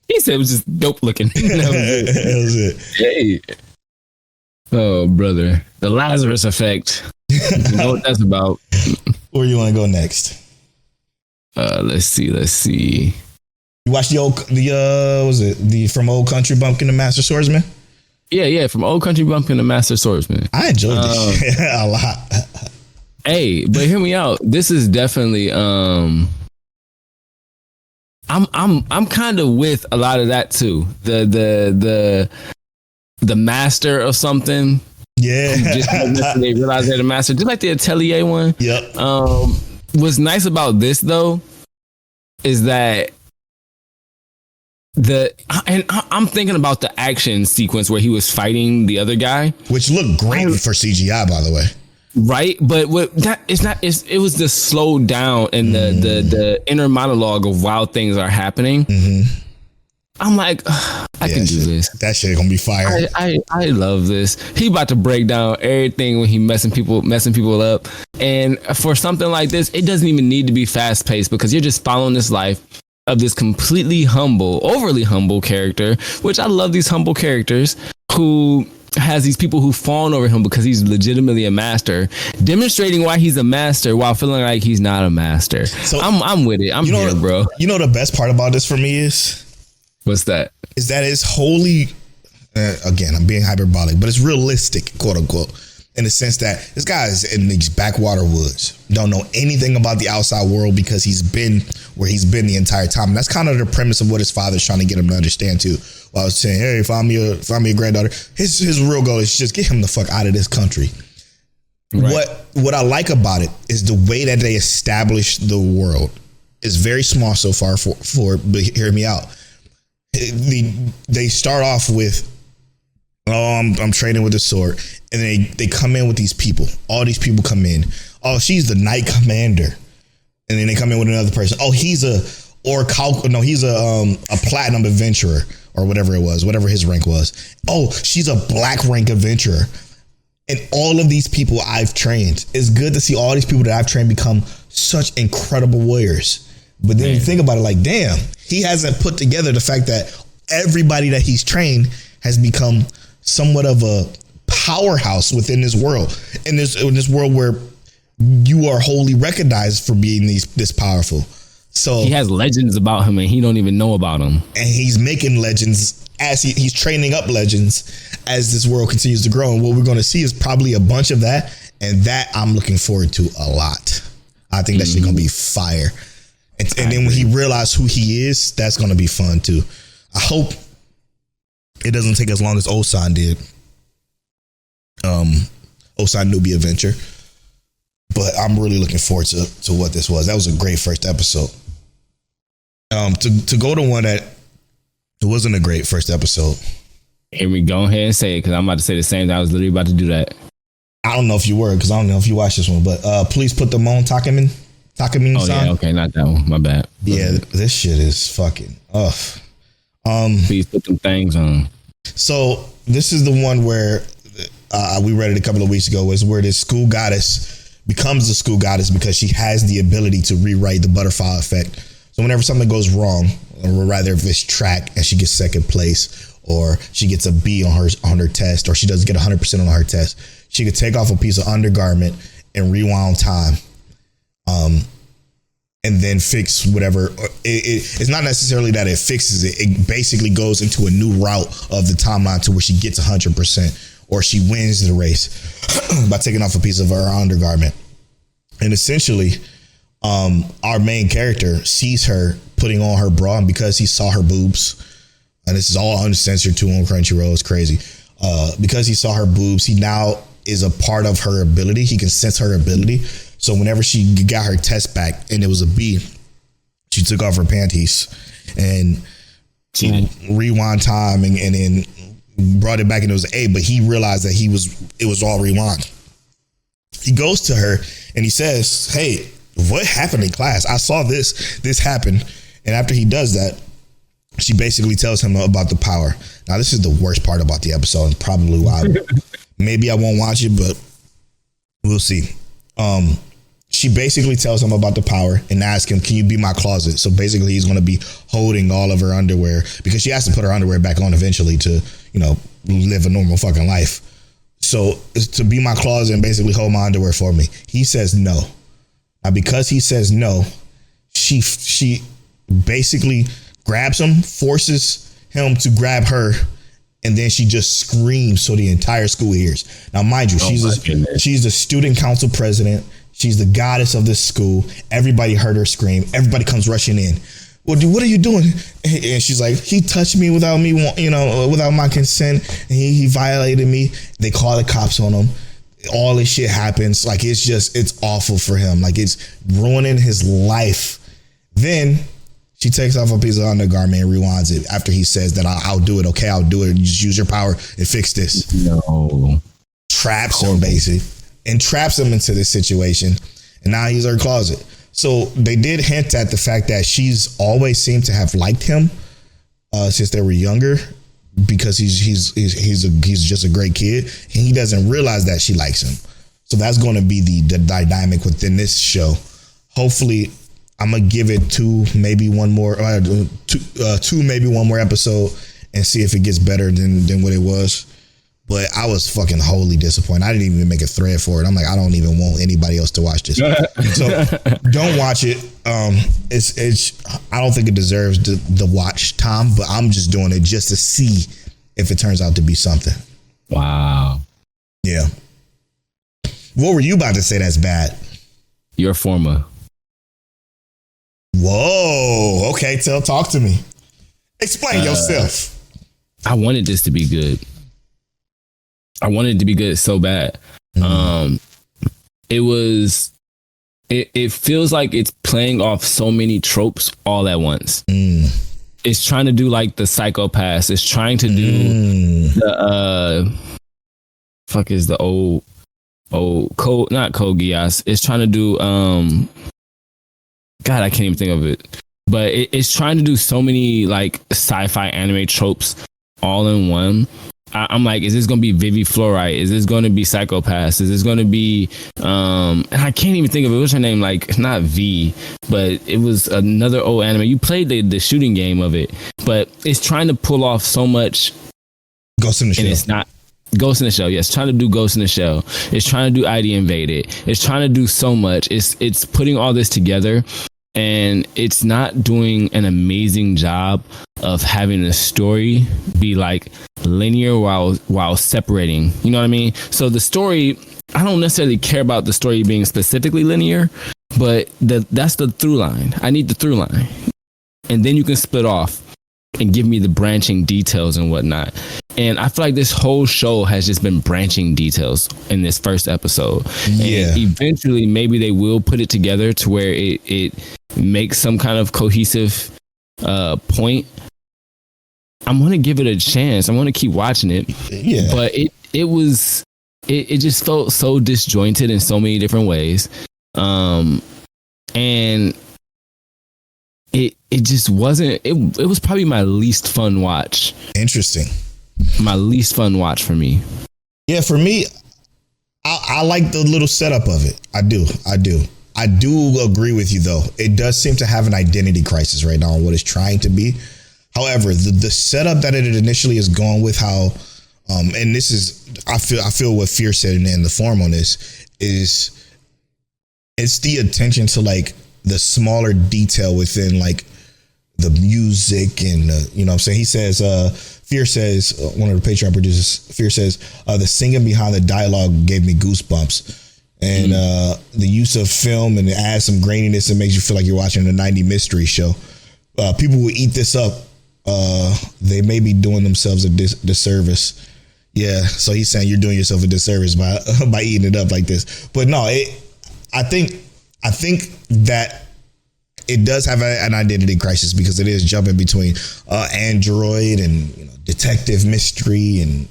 He said it was just dope looking. That was it. Hey. Oh, brother. The Lazarus effect. You know what that's about. Where you want to go next? Let's see. You watched the From Old Country Bumpkin to Master Swordsman? Yeah, From Old Country Bumpkin to Master Swordsman. I enjoyed this shit a lot. Hey, but hear me out. This is definitely I'm kind of with a lot of that too. The master of something. Yeah. They realize they're the master. Just like the Atelier one. Yep. What's nice about this though is that I'm thinking about the action sequence where he was fighting the other guy, which looked great for CGI, by the way. Right, but it was the slowed down and the inner monologue of while things are happening. Mm-hmm. I'm like, I can do this. That shit gonna be fire. I love this. He about to break down everything when he messing people up. And for something like this, it doesn't even need to be fast paced because you're just following this life of this completely overly humble character, which I love these humble characters who has these people who fawn over him because he's legitimately a master, demonstrating why he's a master while feeling like he's not a master. So I'm with it. I'm here, bro. You know the best part about this for me is? What's that? Is that it's wholly, again, I'm being hyperbolic, but it's realistic, quote unquote, in the sense that this guy is in these backwater woods, don't know anything about the outside world because he's been where he's been the entire time. And that's kind of the premise of what his father's trying to get him to understand too. While I was saying, hey, if I'm your granddaughter, his real goal is just get him the fuck out of this country. Right. What I like about it is the way that they establish the world is very small so far but hear me out. They start off with, I'm training with a sword, and they come in with these people. All these people come in. Oh, she's the knight commander, and then they come in with another person. Oh, he's a platinum adventurer or whatever it was, whatever his rank was. Oh, she's a black rank adventurer, and all of these people I've trained. It's good to see all these people that I've trained become such incredible warriors. But then you think about it, like, damn, he hasn't put together the fact that everybody that he's trained has become somewhat of a powerhouse within this world. In this world where you are wholly recognized for being this powerful. So he has legends about him and he don't even know about them. And he's making legends as he's training up legends as this world continues to grow. And what we're going to see is probably a bunch of that. And that I'm looking forward to a lot. I think that shit going to be fire. And then when he realizes who he is, that's going to be fun too. I hope it doesn't take as long as Osan did. Osan Newbie Adventure. But I'm really looking forward to what this was. That was a great first episode. To go to one that it wasn't a great first episode. Here we go ahead and say it because I'm about to say the same thing. I was literally about to do that. I don't know if you were because I don't know if you watched this one, but please put the Mon Takamin song. Yeah, okay, not that one. My bad. Yeah, this shit is fucking off. Please put them things on. So this is the one where we read it a couple of weeks ago. Is where this school goddess becomes the school goddess because she has the ability to rewrite the butterfly effect. So whenever something goes wrong, or rather if it's track and she gets second place, or she gets a B on her test, or she doesn't get 100% on her test, she could take off a piece of undergarment and rewound time. and then fix whatever. It's not necessarily that it fixes it. It basically goes into a new route of the timeline to where she gets 100%, or she wins the race by taking off a piece of her undergarment. And essentially, our main character sees her putting on her bra, and because he saw her boobs, and this is all uncensored too on Crunchyroll, it's crazy. Because he saw her boobs, he now is a part of her ability. He can sense her ability. So whenever she got her test back and it was a B, she took off her panties and rewind time and then brought it back and it was an A, but he realized that it was all rewind. He goes to her and he says, hey, what happened in class? I saw this happen. And after he does that, she basically tells him about the power. Now, this is the worst part about the episode and probably why maybe I won't watch it, but we'll see. She basically tells him about the power and asks him, can you be my closet? So basically he's going to be holding all of her underwear because she has to put her underwear back on eventually to, live a normal fucking life. So it's to be my closet and basically hold my underwear for me. He says no. Now, because he says no, she basically grabs him, forces him to grab her, and then she just screams so the entire school hears. Now, mind you, she's the student council president. She's the goddess of this school. Everybody heard her scream. Everybody comes rushing in. Well, what are you doing? And she's like, he touched me without me, without my consent. And he violated me. They call the cops on him. All this shit happens. Like, it's awful for him. Like, it's ruining his life. Then she takes off a piece of undergarment and rewinds it after he says that I'll do it. Okay, I'll do it. Just use your power and fix this. No. Traps him, basically. And traps him into this situation. And now he's her closet. So they did hint at the fact that she's always seemed to have liked him since they were younger, because he's just a great kid, and he doesn't realize that she likes him. So that's going to be the dynamic within this show. Hopefully, I'm gonna give it two, maybe one more episode, and see if it gets better than what it was. But I was fucking wholly disappointed. I didn't even make a thread for it. I'm like, I don't even want anybody else to watch this. So don't watch it. I don't think it deserves the watch time, but I'm just doing it just to see if it turns out to be something. Wow. Yeah. What were you about to say that's bad? Your Forma. Whoa. Okay, talk to me. Explain yourself. I wanted this to be good. I wanted it to be good so bad. Mm-hmm. It feels like it's playing off so many tropes all at once. It's trying to do like the psychopath. It's trying to do the fuck is the old code, not Code Geass. It's trying to do God, I can't even think of it. But it's trying to do so many like sci-fi anime tropes all in one. I'm like, is this going to be Vivi Fluorite? Is this going to be Psychopaths? Is this going to be, and I can't even think of it. What's her name? Like, not V, but it was another old anime. You played the shooting game of it, but it's trying to pull off so much. Ghost in the Shell. And it's not Ghost in the Shell. Yes, trying to do Ghost in the Shell. It's trying to do ID Invaded. It's trying to do so much. It's putting all this together, and it's not doing an amazing job of having the story be like linear while separating. You know what I mean? So the story, I don't necessarily care about the story being specifically linear, but that's the through line. I need the through line. And then you can split off and give me the branching details and whatnot. And I feel like this whole show has just been branching details in this first episode. Yeah. And eventually, maybe they will put it together to where it makes some kind of cohesive point. I'm going to give it a chance. I'm going to keep watching it. Yeah. But it just felt so disjointed in so many different ways. And it just wasn't, it was probably my least fun watch. Interesting. My least fun watch for me. Yeah, for me, I like the little setup of it. I do agree with you, though. It does seem to have an identity crisis right now on what it's trying to be. However, the setup that it initially is going with, how, and this is, I feel what Fear said in the forum on this is, it's the attention to like the smaller detail within like the music and you know what I'm saying. He says Fear says, one of the Patreon producers, Fear says, the singing behind the dialogue gave me goosebumps. And the use of film and it adds some graininess and makes you feel like you're watching a 90 mystery show. People will eat this up. They may be doing themselves a disservice. Yeah, so he's saying you're doing yourself a disservice by eating it up like this. But no, I think that it does have an identity crisis because it is jumping between Android and, you know, detective mystery and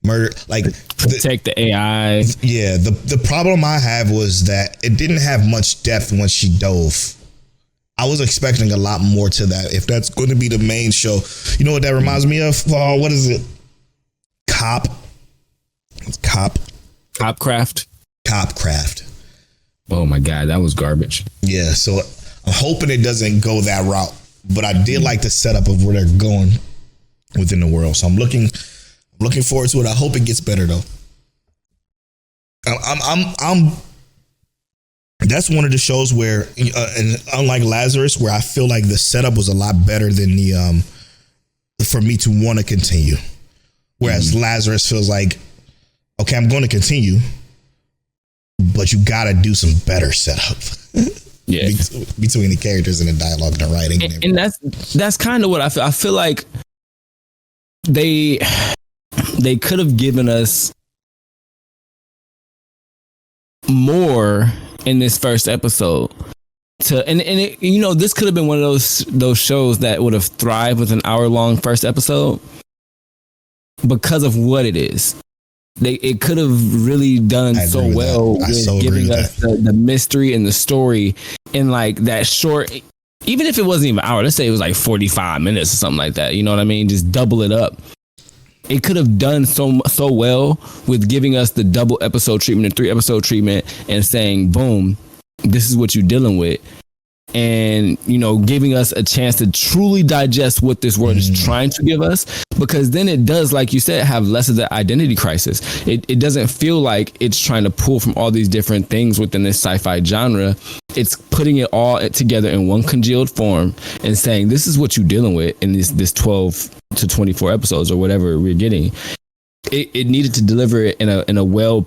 murder. Like protect the AI. Yeah, the problem I have was that it didn't have much depth once she dove. I was expecting a lot more to that. If that's going to be the main show, you know what that reminds me of? Oh, what is it? Copcraft. Oh my God, that was garbage. Yeah, so I'm hoping it doesn't go that route, but I did like the setup of where they're going within the world. So I'm looking forward to it. I hope it gets better though. I'm that's one of the shows where, and unlike Lazarus, where I feel like the setup was a lot better than the for me to want to continue. Whereas Lazarus feels like, okay, I'm going to continue, but you got to do some better setup. Yeah, between the characters and the dialogue and the writing, and that's kind of what I feel. I feel like they could have given us more in this first episode. And it, you know, this could have been one of those shows that would have thrived with an hour-long first episode because of what it is. It could have really done so well with giving us the mystery and the story in like that short, even if it wasn't even an hour, let's say it was like 45 minutes or something like that. You know what I mean? Just double it up. It could have done so well with giving us the double episode treatment, the 3-episode treatment, and saying, boom, this is what you're dealing with. And, you know, giving us a chance to truly digest what this world is trying to give us, because then it does, like you said, have less of the identity crisis. It doesn't feel like it's trying to pull from all these different things within this sci-fi genre. It's putting it all together in one congealed form and saying, this is what you're dealing with in this 12 to 24 episodes or whatever we're getting. It needed to deliver it in a well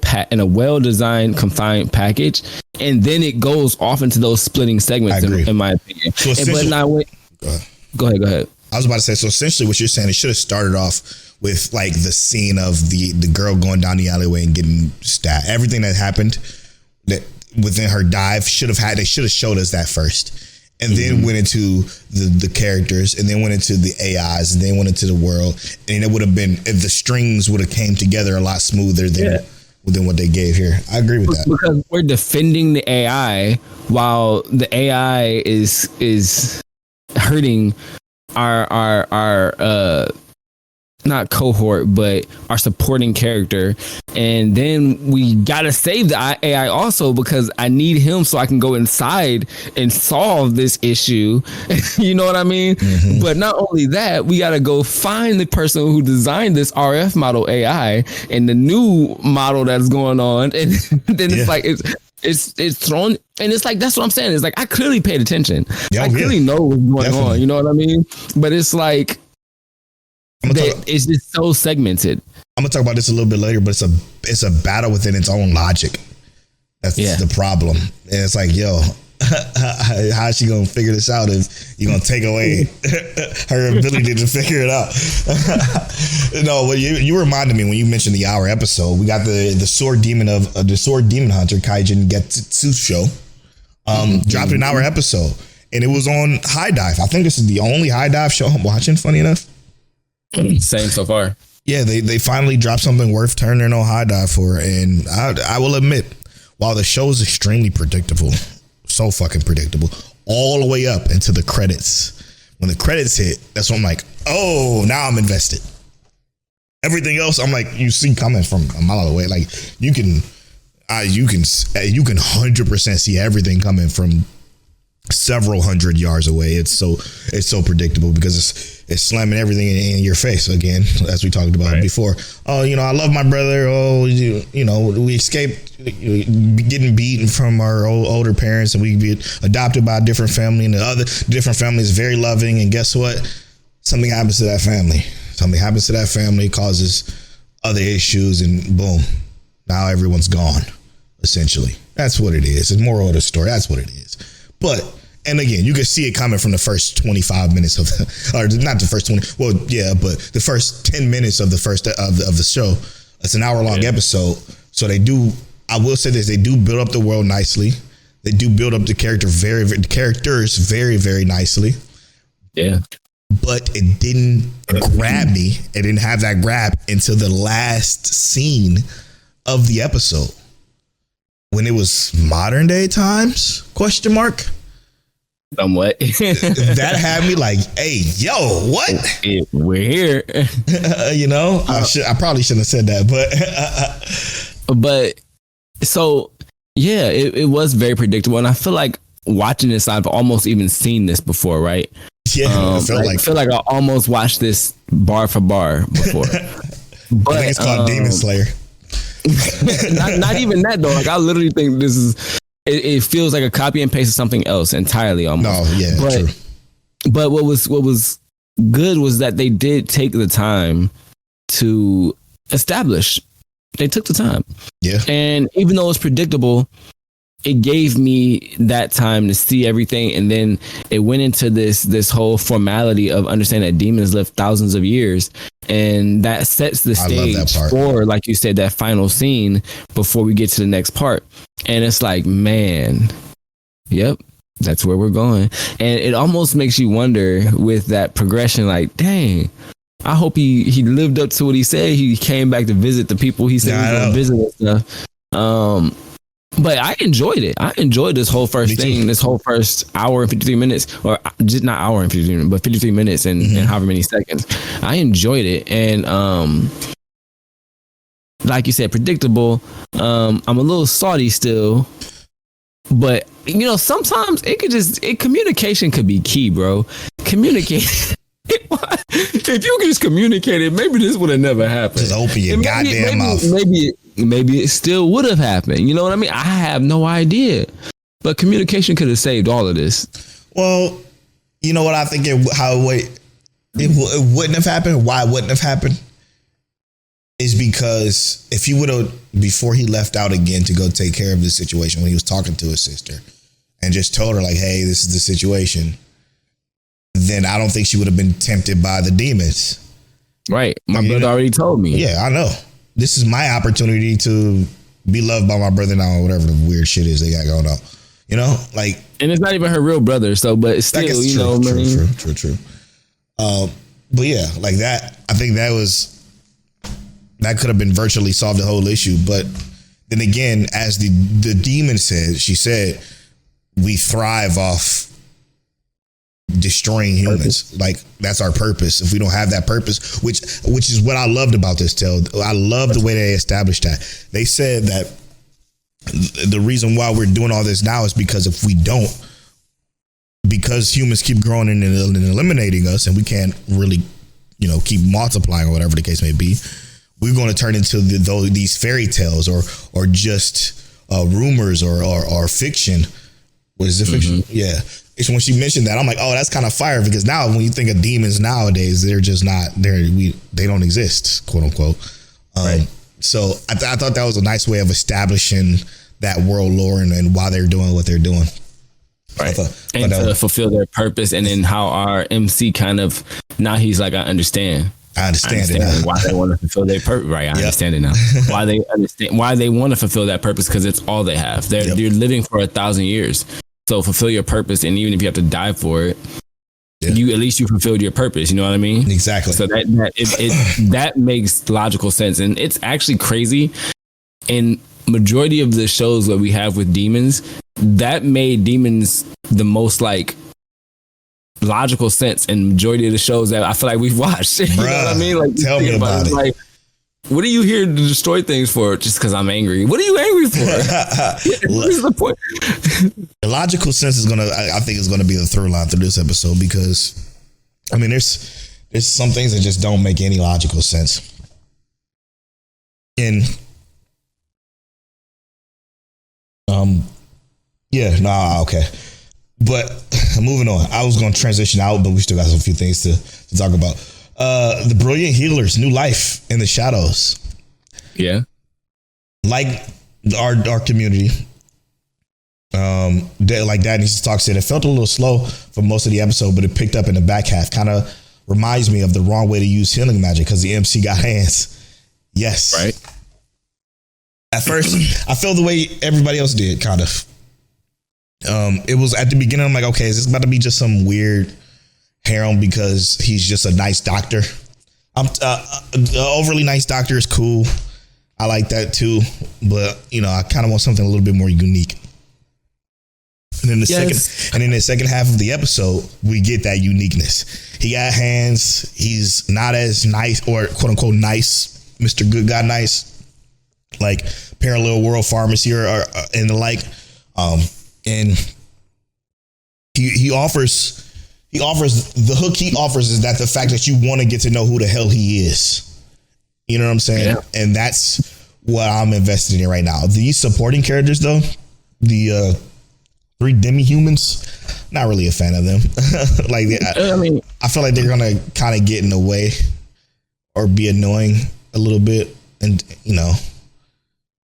designed confined package, and then it goes off into those splitting segments. In my opinion. So go ahead. I was about to say, so essentially, what you're saying, it should have started off with like the scene of the girl going down the alleyway and getting stabbed. Everything that happened that within her dive they should have showed us that first. And then went into the characters, and then went into the AIs, and then went into the world. And it would have been, if the strings would have came together a lot smoother than what they gave here. I agree with that. Because we're defending the AI while the AI is hurting our not cohort, but our supporting character. And then we gotta save the AI also, because I need him so I can go inside and solve this issue. You know what I mean? But not only that, we gotta go find the person who designed this RF model AI and the new model that's going on. And then it's like it's thrown, and it's like, that's what I'm saying. It's like, I clearly paid attention. I clearly know what's going on. You know what I mean? But it's like, it's just so segmented. I'm gonna talk about this a little bit later, but it's a battle within its own logic. That's the problem. And it's like, yo, how is she gonna figure this out if you're gonna take away her ability to figure it out? No, but you reminded me when you mentioned the hour episode. We got the sword demon hunter Kaijin Getsu show. Dropped an hour episode, and it was on High Dive. I think this is the only High Dive show I'm watching, funny enough. Same so far. Yeah, they finally dropped something worth turning on High Dive for. And I will admit, while the show is extremely predictable, so fucking predictable, all the way up into the credits. When the credits hit, that's when I'm like, oh, now I'm invested. Everything else, I'm like, you see coming from a mile away. Like you can 100% see everything coming from several hundred yards away. It's so predictable because is slamming everything in your face again, as we talked about before. Oh, I love my brother. Oh, we escaped getting beaten from our older parents, and we get adopted by a different family, and the other different family is very loving. And guess what? Something happens to that family. Something happens to that family, causes other issues, and boom, now everyone's gone. Essentially, that's what it is. The moral of the story. That's what it is. But. And again, you can see it coming from the first 25 minutes or not the first 20. Well, yeah, but the first 10 minutes of the first of the show. It's an hour-long episode, so they do. I will say this: they do build up the world nicely. They do build up the characters very, very nicely. Yeah, but it didn't grab me. It didn't have that grab until the last scene of the episode when it was modern day times ? Somewhat. That had me like, hey, yo, what? We're here. I probably shouldn't have said that, but so yeah, it was very predictable, and I feel like watching this, I've almost even seen this before, right? Yeah, I feel like I almost watched this bar for bar before. But I think it's called Demon Slayer. not even that though. Like I literally think this is. It feels like a copy and paste of something else entirely almost. No, yeah, true. But what was good was that they did take the time to establish. They took the time. Yeah. And even though it's predictable, it gave me that time to see everything. And then it went into this whole formality of understanding that demons live thousands of years. And that sets the stage for, like you said, that final scene before we get to the next part. And it's like, man, yep, that's where we're going. And it almost makes you wonder with that progression, like, dang, I hope he lived up to what he said. He came back to visit the people he said he was going to visit and stuff. But I enjoyed it. I enjoyed this whole first thing, this whole first hour and 53 minutes, or just not hour and 53 minutes, but 53 minutes and however many seconds. I enjoyed it. And like you said, predictable. I'm a little salty still, but sometimes communication could be key, bro. Communicate. If you could just communicate it, maybe this would have never happened. Just open your goddamn mouth. Maybe it still would have happened. You know what I mean? I have no idea. But communication could have saved all of this. Well, you know what I think it wouldn't have happened? Why it wouldn't have happened? Is because if he would have, before he left out again to go take care of this situation, when he was talking to his sister and just told her like, hey, this is the situation, then I don't think she would have been tempted by the demons. Right. My brother already told me. Yeah, I know. This is my opportunity to be loved by my brother now, or whatever the weird shit is they got going on. And it's not even her real brother, so, but still, true. But yeah, like that, I think that could have been virtually solved the whole issue. But then again, as the demon said, she said, we thrive off destroying humans. Like that's our purpose. If we don't have that purpose, which is what I loved about this tale. I love the way they established that. They said that the reason why we're doing all this now is because if we don't, because humans keep growing and eliminating us, and we can't really, keep multiplying or whatever the case may be, we're going to turn into these fairy tales or just rumors or fiction. What is it, fiction? Yeah. It's when she mentioned that, I'm like, oh, that's kind of fire, because now when you think of demons nowadays, they're just not there. They don't exist, quote unquote. Right. So I thought that was a nice way of establishing that world lore and why they're doing what they're doing. Right. And to fulfill their purpose. And then how our MC now he's like, I understand it now. Why they want to fulfill their purpose. Right. I understand it now. Why they want to fulfill that purpose, because it's all they have. They're living for 1,000 years. So fulfill your purpose, and even if you have to die for it, at least you fulfilled your purpose. You know what I mean? Exactly. So that makes logical sense, and it's actually crazy. In majority of the shows that we have with demons, that made demons the most logical sense in majority of the shows that I feel like we've watched. You know what I mean? Like, tell me about it. Like, what are you here to destroy things for? Just because I'm angry? What are you angry for? What is the point? The logical sense I think is gonna be the through line through this episode, because I mean, there's There's some things that just don't make any logical sense. And okay. But moving on, I was going to transition out, but we still got a few things to talk about. The Brilliant Healers, new life in the shadows. Yeah. Like our community, like Dad Needs to Talk said, it felt a little slow for most of the episode, but it picked up in the back half. Kind of reminds me of the wrong way to use healing magic because the MC got hands. Yes. Right. At first, I felt the way everybody else did, kind of. It was at the beginning, I'm like, okay, is this about to be just some weird harem because he's just a nice doctor? Overly nice doctor is cool. I like that too, but I kind of want something a little bit more unique. And then the second half of the episode, we get that uniqueness. He got hands. He's not as nice, or quote unquote nice, Mr. Good Guy nice, like Parallel World Pharmacy or and the like. And he offers the hook he offers is that the fact that you want to get to know who the hell he is. You know what I'm saying? Yeah. And that's what I'm invested in right now. These supporting characters, though, the 3 demi-humans, not really a fan of them. I feel like they're gonna kind of get in the way or be annoying a little bit, and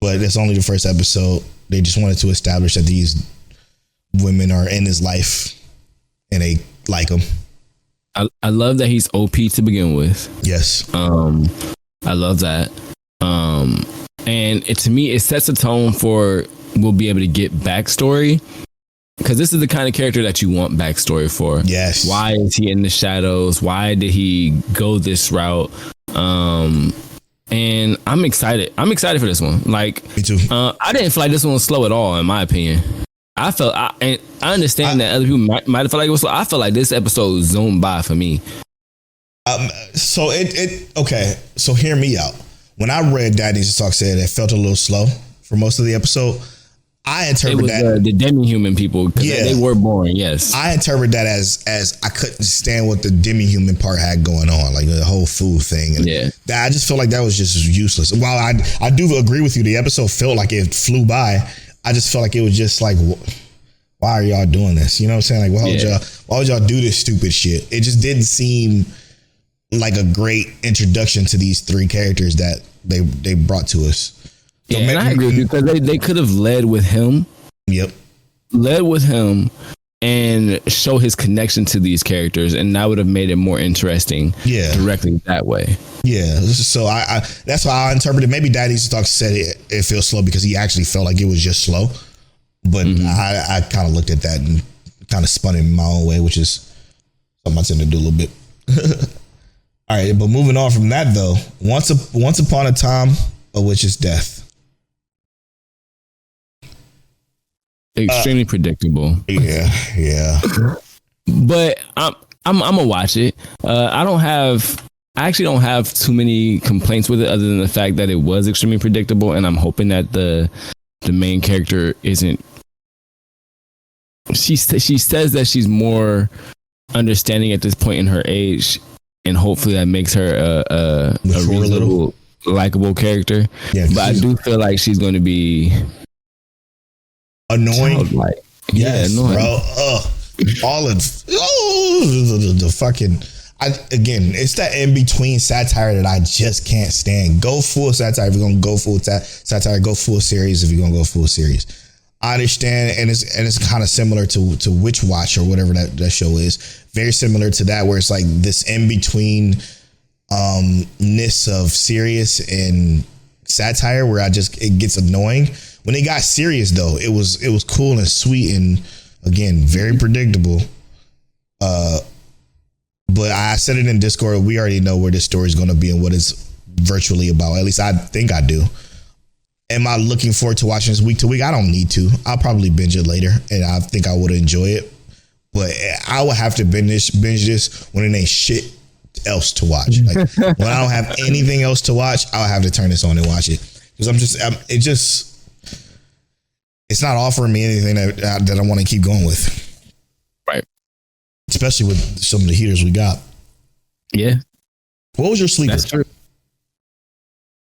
but it's only the first episode. They just wanted to establish that these women are in his life and they like him. I love that he's OP to begin with. Yes. I love that. And to me, it sets a tone for we'll be able to get backstory, because this is the kind of character that you want backstory for. Yes. Why is he in the shadows? Why did he go this route? And I'm excited. I'm excited for this one. Like, me too. I didn't feel like this one was slow at all, in my opinion. I understand that other people might have felt like it was slow. I felt like this episode zoomed by for me. So okay. So hear me out. When I read Dad Needs to Talk said it felt a little slow for most of the episode, I interpret that the demi-human people, because they were boring. Yes, I interpret that as I couldn't stand what the demi-human part had going on, like the whole food thing, and that I just felt like that was just useless. While I do agree with you, the episode felt like it flew by. I just felt like it was just like, why are y'all doing this? You know what I'm saying? Like, why would y'all do this stupid shit? It just didn't seem like a great introduction to these 3 characters that they brought to us. So and I agree with you, because they could have led with him. Yep. Led with him and show his connection to these characters, and that would have made it more interesting. Yeah. Directly that way. Yeah. So I that's why I interpreted. Maybe Dad Needs to Talk said it feels slow because he actually felt like it was just slow. But I kind of looked at that and kind of spun it in my own way, which is something I tend to do a little bit. All right, but moving on from that though, once upon a time, a witch's death. Extremely predictable. Yeah. But I'm gonna watch it. I actually don't have too many complaints with it, other than the fact that it was extremely predictable, and I'm hoping that the main character isn't. She says that she's more understanding at this point in her age, and hopefully that makes her a reasonable, likable character. Yeah, but I do feel like she's going to be annoying. Childlike. Yes, annoying. Bro. All of the fucking. Again, it's that in between satire that I just can't stand. Go full satire if you're gonna go full satire. Go full series if you're gonna go full series. I understand, and it's kind of similar to Witch Watch or whatever that show is. Very similar to that, where it's like this in between ness of serious and satire, where it gets annoying. When it got serious though, it was cool and sweet, and again very predictable. But I said it in Discord. We already know where this story is going to be and what it's virtually about. At least I think I do. Am I looking forward to watching this week to week? I don't need to. I'll probably binge it later, and I think I would enjoy it. But I would have to binge this when it ain't shit else to watch. Like when I don't have anything else to watch, I'll have to turn this on and watch it, because it's not offering me anything that I want to keep going with. Right. Especially with some of the heaters we got. Yeah, What was your sleeper? that's true.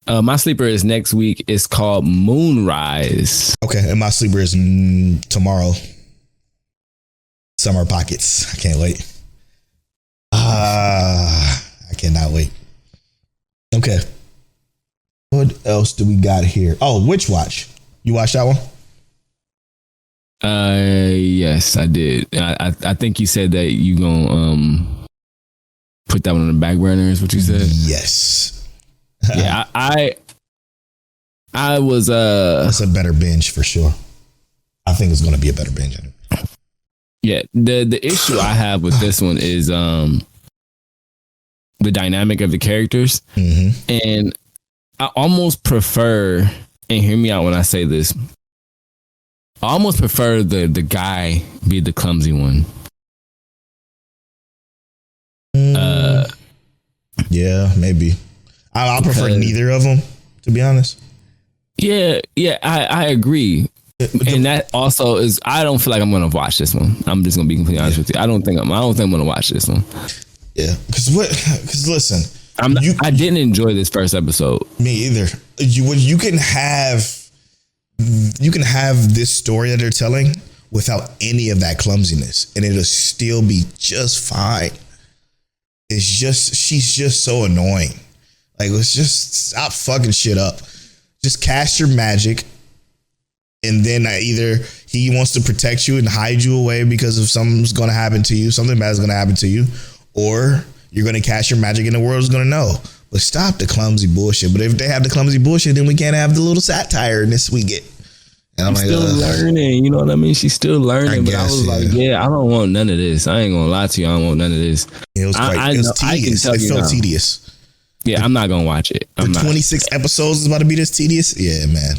My sleeper is next week. It's called Moonrise. Okay, and my sleeper is tomorrow. Summer Pockets. I can't wait. I cannot wait. Okay. What else do we got here? Oh, Witch Watch. You watched that one? Yes, I did. I think you said that you gonna put that one on the back burner. Is what you said? Yes. Yeah, I was It's a better binge for sure. I think it's gonna be a better binge. Yeah, the issue I have with this one is the dynamic of the characters, and I almost prefer. And hear me out when I say this. I almost prefer the guy be the clumsy one. Yeah, maybe. I prefer neither of them, to be honest. Yeah, I agree. And that also is. I don't feel like I'm gonna watch this one. I'm just gonna be completely honest with you. I don't think I'm gonna watch this one. Yeah, because listen, I didn't enjoy this first episode. Me either. You can have this story that they're telling without any of that clumsiness, and it'll still be just fine. It's just she's just so annoying. Like, let's just stop fucking shit up. Just cast your magic. And then either he wants to protect you and hide you away because of something's going to happen to you, something bad is going to happen to you, or you're going to cast your magic and the world's going to know. But stop the clumsy bullshit. But if they have the clumsy bullshit, then we can't have the little satire this we get. And I'm still learning, you know what I mean? She's still learning, but I was like, I don't want none of this. I ain't gonna lie to you, I don't want none of this. It was tedious. It felt tedious. Yeah, I'm not gonna watch it. 26 episodes is about to be this tedious. Yeah, man.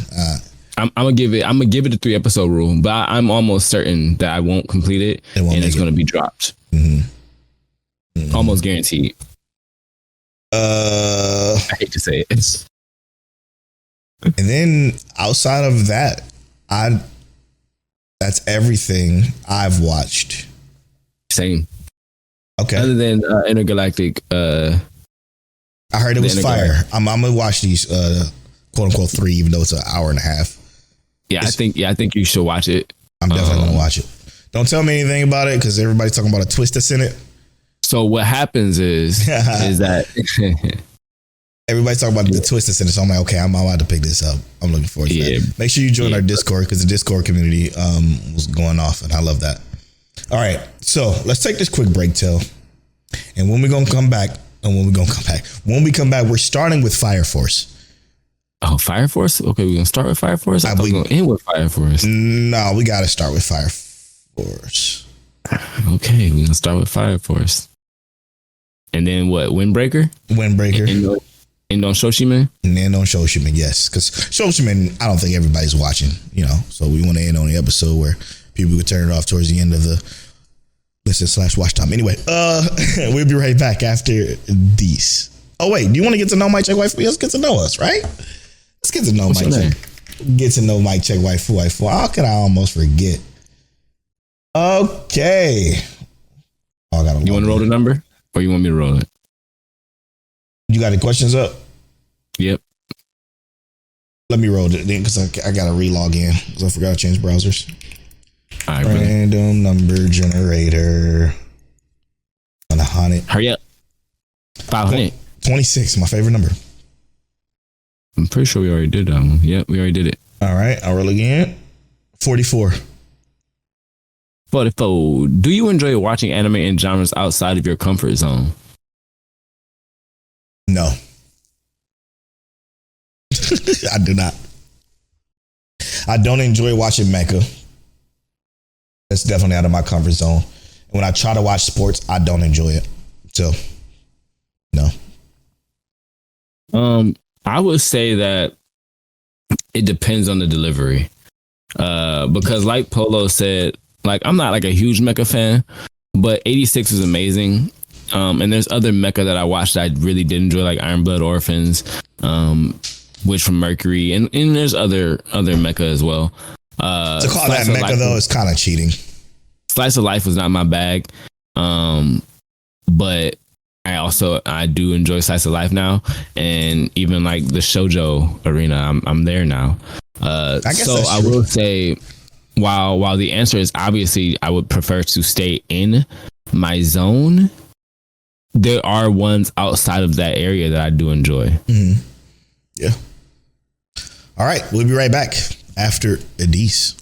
I'm gonna give it a 3-episode rule, but I'm almost certain that I won't complete it, and it's gonna be dropped. Almost guaranteed. I hate to say it. And then outside of that, that's everything I've watched. Same. Okay. Other than Intergalactic. I heard it was fire. I'm gonna watch these quote unquote 3, even though it's an hour and a half. I think you should watch it. I'm definitely gonna watch it. Don't tell me anything about it because everybody's talking about a twist that's in it. So what happens is that everybody's talking about the twist that's in it. So I'm like, okay, I'm about to pick this up. I'm looking forward to that. Make sure you join our Discord because the Discord community was going off, and I love that. All right, so let's take this quick break, Till. And when we come back, we're starting with Fire Force. Oh, Fire Force? Okay, we're gonna start with Fire Force. I thought we were gonna end with Fire Force. No, we gotta start with Fire Force. Okay, we're gonna start with Fire Force. And then what? Windbreaker? Windbreaker. And on Shoshimin? And then on Shoshimin, yes. Because Shoshimin, I don't think everybody's watching, so we want to end on the episode where people could turn it off towards the end of the listen/watch time. Anyway, we'll be right back after these. Oh, wait, do you want to get to know Mike Check Waifu? Let's get to know us, right? Let's get to know Mike Check. Get to know Mike Check Waifu. How could I almost forget? Okay. You want to roll the number? Or you want me to roll it? You got the questions up? Yep. Let me roll it then because I got to relog in because I forgot to change browsers. All right, random number generator. 100. Hurry up. 500. 26, my favorite number. I'm pretty sure we already did that one. Yep, we already did it. All right, I'll roll again. 44. 44. Do you enjoy watching anime and genres outside of your comfort zone? No. I do not. I don't enjoy watching mecha. That's definitely out of my comfort zone. And when I try to watch sports, I don't enjoy it. So, no. I would say that it depends on the delivery. Because like Polo said, like I'm not like a huge mecha fan, but 86 is amazing. And there's other mecha that I watched that I really did enjoy, like Iron Blood Orphans, Witch from Mercury, and there's other mecha as well. To call that mecha though is kind of cheating. Slice of Life was not my bag, but I do enjoy slice of life now, and even like the shoujo arena, I'm there now. I will say, while the answer is obviously I would prefer to stay in my zone, there are ones outside of that area that I do enjoy. Mm-hmm. Yeah. All right, we'll be right back after Edis.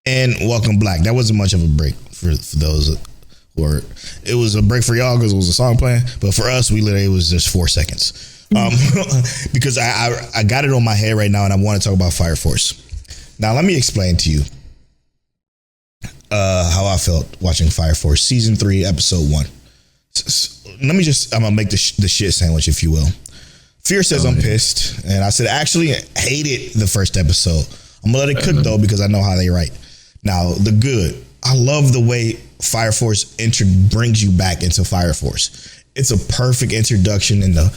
And welcome back. That wasn't much of a break for those who are. It was a break for y'all because it was a song playing, but for us, it was just 4 seconds. Because I got it on my head right now, and I want to talk about Fire Force. Now, let me explain to you how I felt watching Fire Force season 3, episode 1. I'm gonna make the shit sandwich, if you will. Fear says I'm pissed, and I said I actually hated the first episode. I'm gonna let it cook though because I know how they write. Now the good, I love the way Fire Force brings you back into Fire Force. It's a perfect introduction in the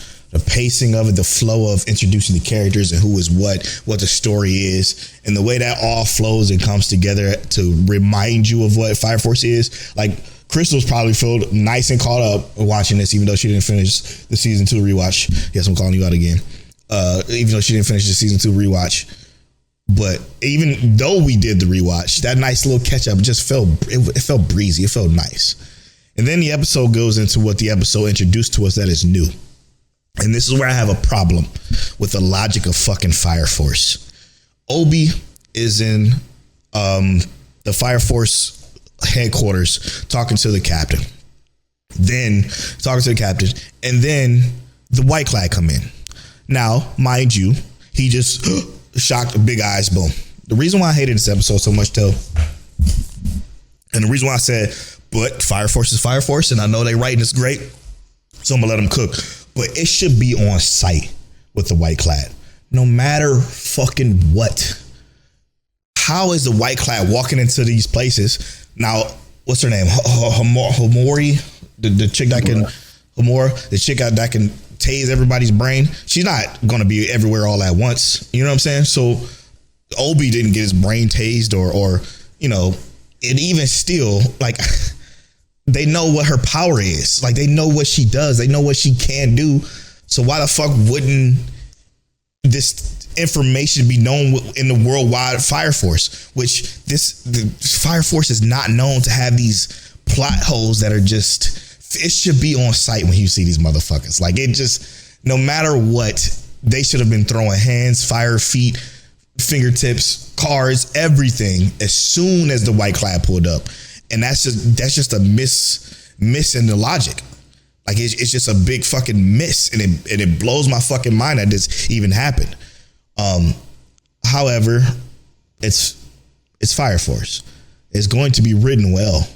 pacing of it, the flow of introducing the characters and who is what the story is, and the way that all flows and comes together to remind you of what Fire Force is. Like Crystal's probably felt nice and caught up watching this, even though she didn't finish the season 2 rewatch. Yes, I'm calling you out again. Even though she didn't finish the season 2 rewatch. But even though we did the rewatch, that nice little catch up just it felt breezy. It felt nice. And then the episode goes into what the episode introduced to us that is new. And this is where I have a problem with the logic of fucking Fire Force. Obi is in the Fire Force headquarters talking to the captain. Then and then the White Clad come in. Now, mind you, he just shocked, big eyes, boom. The reason why I hated this episode so much, though, and the reason why I said, but Fire Force is Fire Force, and I know they writing is great, so I'm gonna let them cook. But it should be on site with the White Clad, no matter fucking what. How is the White Clad walking into these places? Now, what's her name? Homori, the chick that can Homura, the chick that can tase everybody's brain. She's not gonna be everywhere all at once. You know what I'm saying? So Obi didn't get his brain tased, or you know, and even still, like, they know what her power is. Like, they know what she does. They know what she can do. So why the fuck wouldn't this information be known in the worldwide Fire Force? Which the Fire Force is not known to have these plot holes that are just. It should be on site when you see these motherfuckers. Like, it just, no matter what, they should have been throwing hands, fire, feet, fingertips, cars, everything as soon as the White Clad pulled up. And that's just a miss in the logic. Like, it's just a big fucking miss, and it blows my fucking mind that this even happened. However, it's Fire Force. It's going to be written well.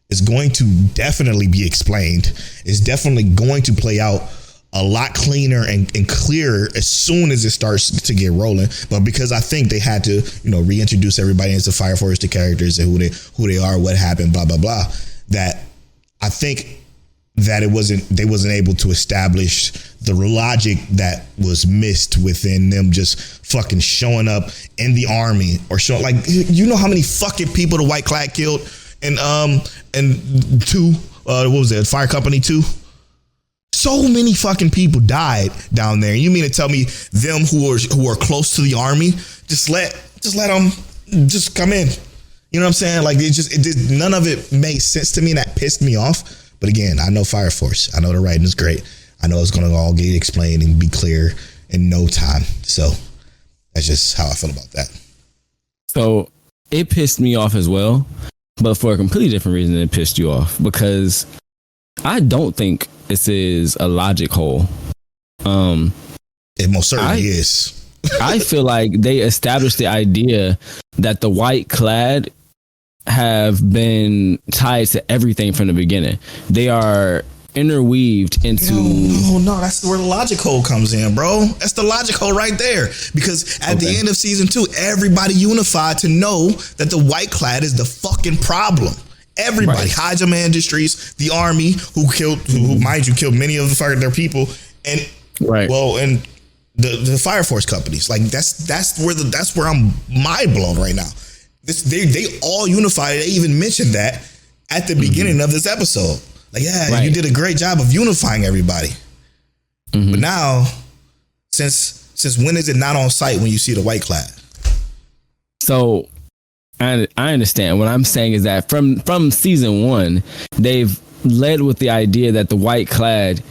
It's going to definitely be explained. It's definitely going to play out a lot cleaner and clearer as soon as it starts to get rolling. But because I think they had to, reintroduce everybody into Fire Force, the characters and who they are, what happened, blah, blah, blah, that I think that they wasn't able to establish the logic that was missed within them just fucking showing up in the army or showing, like, how many fucking people the White Clad killed and 2, what was it, Fire Company 2? So many fucking people died down there. You mean to tell me them who are close to the army, just let them just come in? You know what I'm saying? Like, none of it made sense to me, and that pissed me off. But again, I know Fire Force. I know the writing is great. I know it's going to all get explained and be clear in no time. So that's just how I feel about that. So it pissed me off as well, but for a completely different reason than it pissed you off, because I don't think this is a logic hole. It most certainly is. I feel like they established the idea that the White Clad have been tied to everything from the beginning. They are interweaved into... No, that's where the logic hole comes in, bro. That's the logic hole right there. Because at the end of season 2, everybody unified to know that the White Clad is the fucking problem. Everybody, right. Hajime Industries, the army, who mind you, killed many of their people, and and the Fire Force companies. Like, that's where I'm mind blown right now. They all unified. They even mentioned that at the beginning of this episode. Like, you did a great job of unifying everybody. Mm-hmm. But now, since when is it not on site when you see the White Clad? So I understand. What I'm saying is that from season 1, they've led with the idea that the White Clad,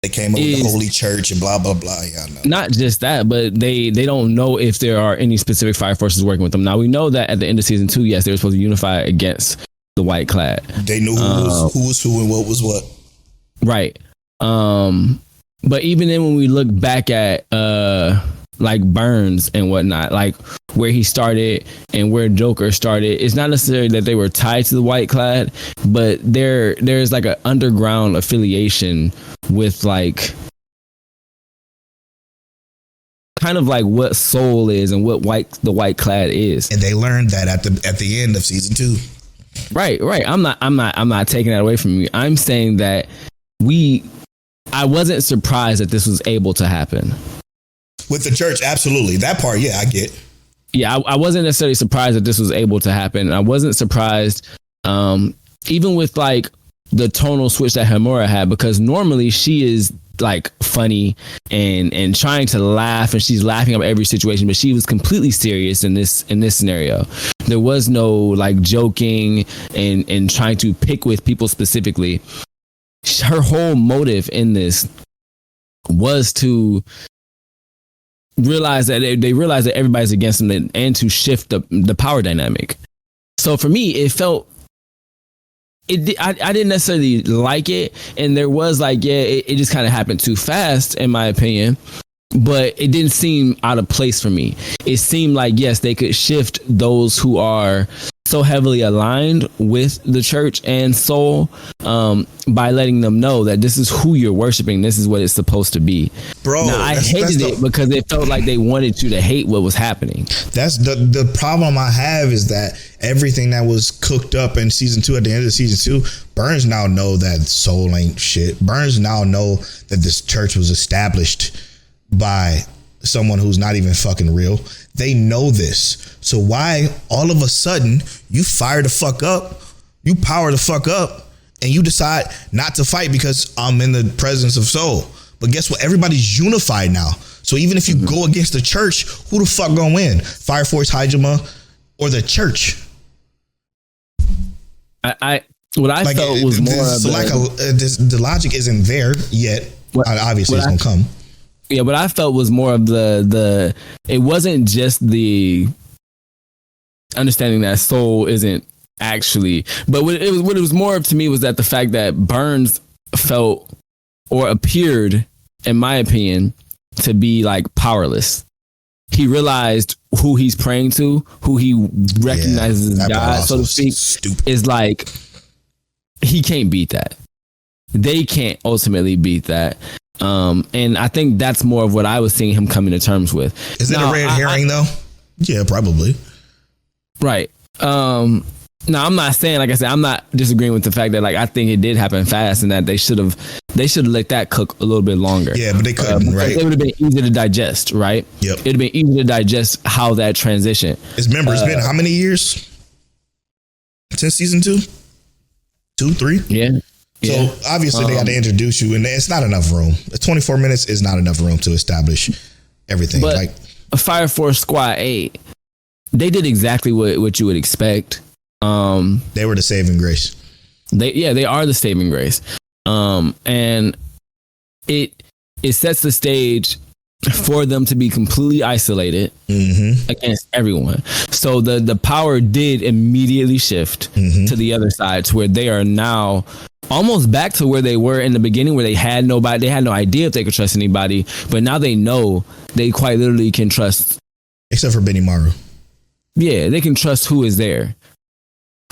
they came up with the Holy Church and blah, blah, blah. Yeah, I know. Not just that, but they don't know if there are any specific Fire Forces working with them. Now, we know that at the end of season 2, yes, they were supposed to unify against the White Clad. They knew who was who and what was what. Right. But even then, when we look back at like Burns and whatnot, like where he started and where Joker started, it's not necessarily that they were tied to the White Clad, but there's like an underground affiliation with like kind of like what soul is and what the white clad is. And they learned that at the end of season 2. Right. I'm not taking that away from you. I'm saying that I wasn't surprised that this was able to happen. With the church, absolutely. That part, yeah, I get. Yeah, I wasn't necessarily surprised that this was able to happen. I wasn't surprised, even with like the tonal switch that Hamura had, because normally she is like funny and trying to laugh, and she's laughing at every situation, but she was completely serious in this scenario. There was no like joking and trying to pick with people specifically. Her whole motive in this was to realize that they realize that everybody's against them and to shift the power dynamic. So for me, it felt I didn't necessarily like it, and there was like, yeah, it just kind of happened too fast in my opinion, but it didn't seem out of place for me. It seemed like, yes, they could shift those who are so heavily aligned with the church and soul by letting them know that this is who you're worshiping. This is what it's supposed to be. Bro, now, I hated it because it felt like they wanted you to hate what was happening. That's the problem I have, is that everything that was cooked up in season 2, at the end of season 2, Burns now know that soul ain't shit. Burns now know that this church was established by someone who's not even fucking real. They know this. So why all of a sudden you fire the fuck up, you power the fuck up, and you decide not to fight because I'm in the presence of soul? But guess what? Everybody's unified now. So even if you go against the church, who the fuck gonna win? Fire Force, Hajima, or the church? What I felt was more of the logic isn't there yet. Obviously, it's gonna come. Yeah, what I felt was more of the it wasn't just the understanding that soul isn't actually, but what it was more of to me was that the fact that Burns felt or appeared, in my opinion, to be like powerless. He realized who he's praying to, who he recognizes as God, so to speak, is like, he can't beat that. They can't ultimately beat that. And I think that's more of what I was seeing him coming to terms with. Is it a red herring though? Yeah, probably. Right. Now I'm not saying, like I said, I'm not disagreeing with the fact that like I think it did happen fast and that they should have let that cook a little bit longer. Yeah, but they couldn't, right? It would have been easy to digest, right? Yep. It'd have been easy to digest how that transition. It's been how many years since season 2? 2, 3? Yeah. So obviously they got to introduce you, and it's not enough room. 24 minutes is not enough room to establish everything. But like Fire Force Squad 8, they did exactly what you would expect. They were the saving grace. They are the saving grace. And it sets the stage for them to be completely isolated against everyone. So the power did immediately shift to the other side, to where they are now almost back to where they were in the beginning, where they had nobody, they had no idea if they could trust anybody, but now they know they quite literally can trust. Except for Benny Maru. Yeah, they can trust who is there,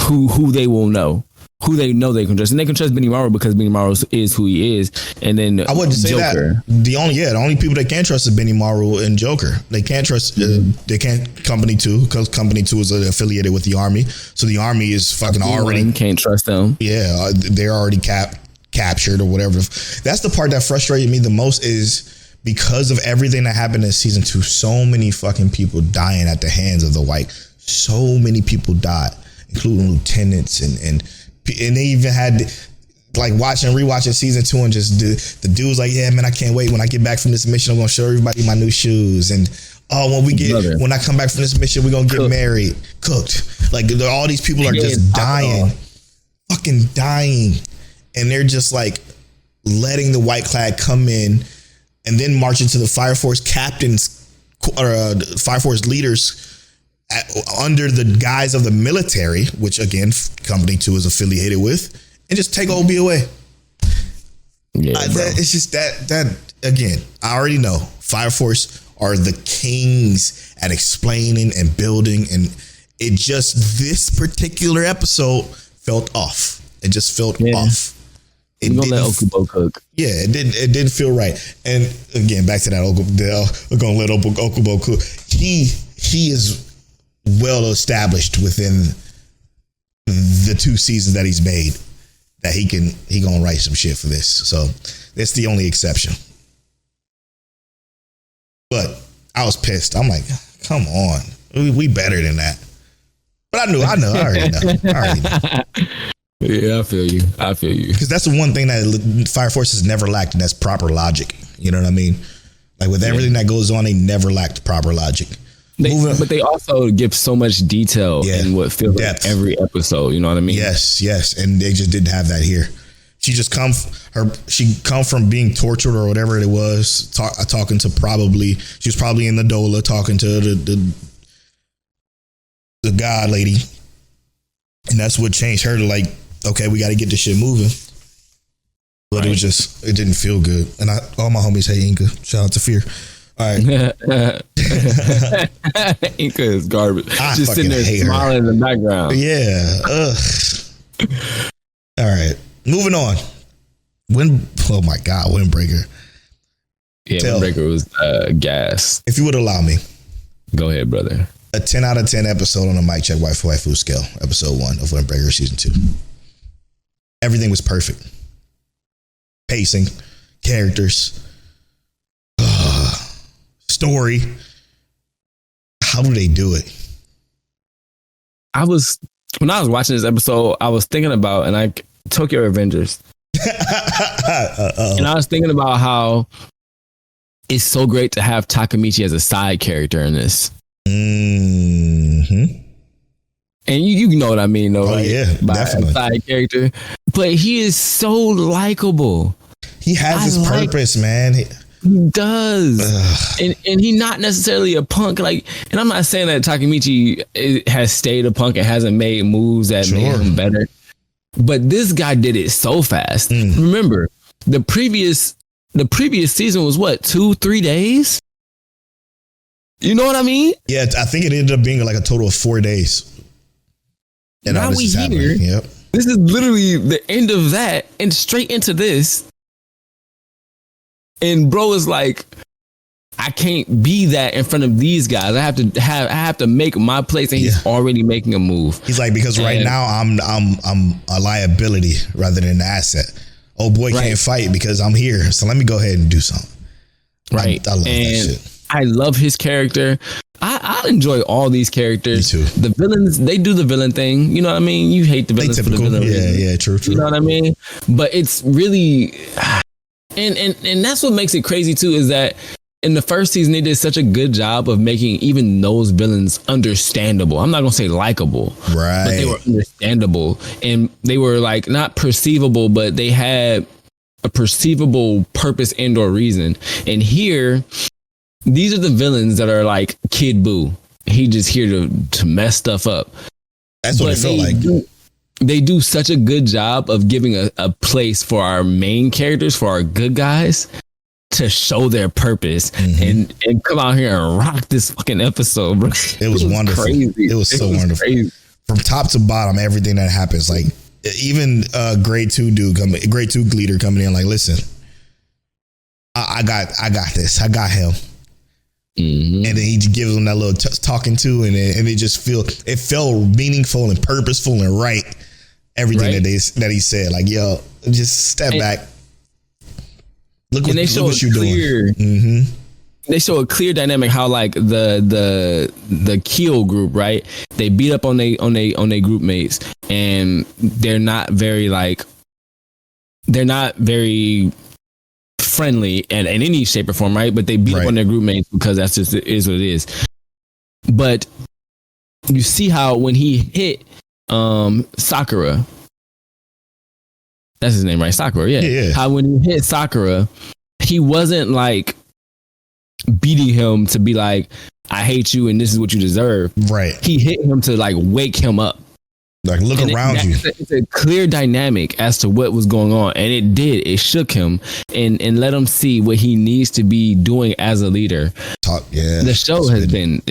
who they will know, who they know they can trust, and they can trust Benny Maru because Benny Maru is who he is. And then I wouldn't say Joker. that. The only people they can't trust is Benny Maru and Joker. They can't trust. They can't Company 2, because Company 2 is affiliated with the Army, so the Army is fucking already can't trust them. Yeah, they're already captured or whatever. That's the part that frustrated me the most, is because of everything that happened in season 2. So many fucking people dying at the hands of the white. So many people died, including lieutenants and they even had like rewatching season 2 and just the dude's like, yeah man, I can't wait when I get back from this mission. I'm gonna show everybody my new shoes, and when I come back from this mission, we're gonna get married. Cooked. Like all these people are just dying, fucking dying, and they're just like letting the white clad come in and then march into the Fire Force captains or Fire Force leaders under the guise of the military, which again Company 2 is affiliated with, and just take OB away. Yeah, it's just that again, I already know Fire Force are the kings at explaining and building, and it just, this particular episode felt off. It just felt off. We're gonna let Okubo cook. Yeah, it didn't feel right. And again, back to that we're gonna let Okubo cook. He is well established within the 2 seasons that he's made that he gonna write some shit for this. So that's the only exception. But I was pissed. I'm like, come on, we better than that. But I already know. Yeah, I feel you. Because that's the one thing that Fire Force has never lacked, and that's proper logic. You know what I mean? Like with everything that goes on, they never lacked proper logic. But they also give so much detail in what feels like every episode. You know what I mean? Yes, and they just didn't have that here. She just come from being tortured or whatever it was, talking to she was probably in the doula talking to the god lady, and that's what changed her to like, okay, we got to get this shit moving. But it was just, it didn't feel good. And all my homies hate Inca. Shout out to Fear. All right. Inca is garbage. I just sitting there hate smiling her in the background. Yeah. Ugh. All right. Moving on. Oh my God, Windbreaker. Yeah, Windbreaker was gas. If you would allow me. Go ahead, brother. A 10 out of 10 episode on the Mic Check Waifu scale. Episode 1 of Windbreaker season 2. Everything was perfect. Pacing, characters, story. How do they do it? When I was watching this episode, I was thinking about Tokyo Revengers. And I was thinking about how it's so great to have Takemichi as a side character in this. Mm-hmm. And you know what I mean, though, right? Yeah, definitely. A side character. But he is so likable. He has his purpose, man. He does. And he not necessarily a punk. Like, and I'm not saying that Takemichi has stayed a punk and hasn't made moves that made him better. But this guy did it so fast. Remember, the previous season was what, 2-3 days? You know what I mean? Yeah, I think it ended up being like a total of 4 days. And now we here. Yep. This is literally the end of that and straight into this. And bro is like, I can't be that in front of these guys. I have to make my place, and he's already making a move. He's like, because right now I'm a liability rather than an asset. Oh boy, can't fight because I'm here. So let me go ahead and do something. Right. I love that shit. I love his character. I enjoy all these characters. Me too. The villains, they do the villain thing. You know what I mean? You hate the villains for the villain reason. Yeah, true. You know what I mean? But it's really, and that's what makes it crazy too, is that in the first season, they did such a good job of making even those villains understandable. I'm not going to say likable, right? But they were understandable, and they were like not perceivable, but they had a perceivable purpose and or reason. And here, these are the villains that are like Kid Buu. He just here to mess stuff up. That's what it felt like. They do such a good job of giving a place for our main characters, for our good guys, to show their purpose and come out here and rock this fucking episode, bro. It was wonderful. Crazy. It was so wonderful. Crazy. From top to bottom, everything that happens, like even grade 2 leader coming in, like, listen, I got this. I got him. And then he gives them that little talking to, and it just felt meaningful and purposeful and right. Everything that he said, like, yo, just step back. Look what you're doing. They show a clear dynamic how like the Keel group, right? They beat up on they group mates, and they're not very friendly in any shape or form, right? But they beat up on their group mates because that's just is what it is. But you see how when he hit Sakura, that's his name, right? Sakura, yeah. How when he hit Sakura, he wasn't like beating him to be like, I hate you and this is what you deserve. Right. He hit him to like wake him up. Like, look around you. It's a clear dynamic as to what was going on. And it did. It shook him and let him see what he needs to be doing as a leader. The show has been,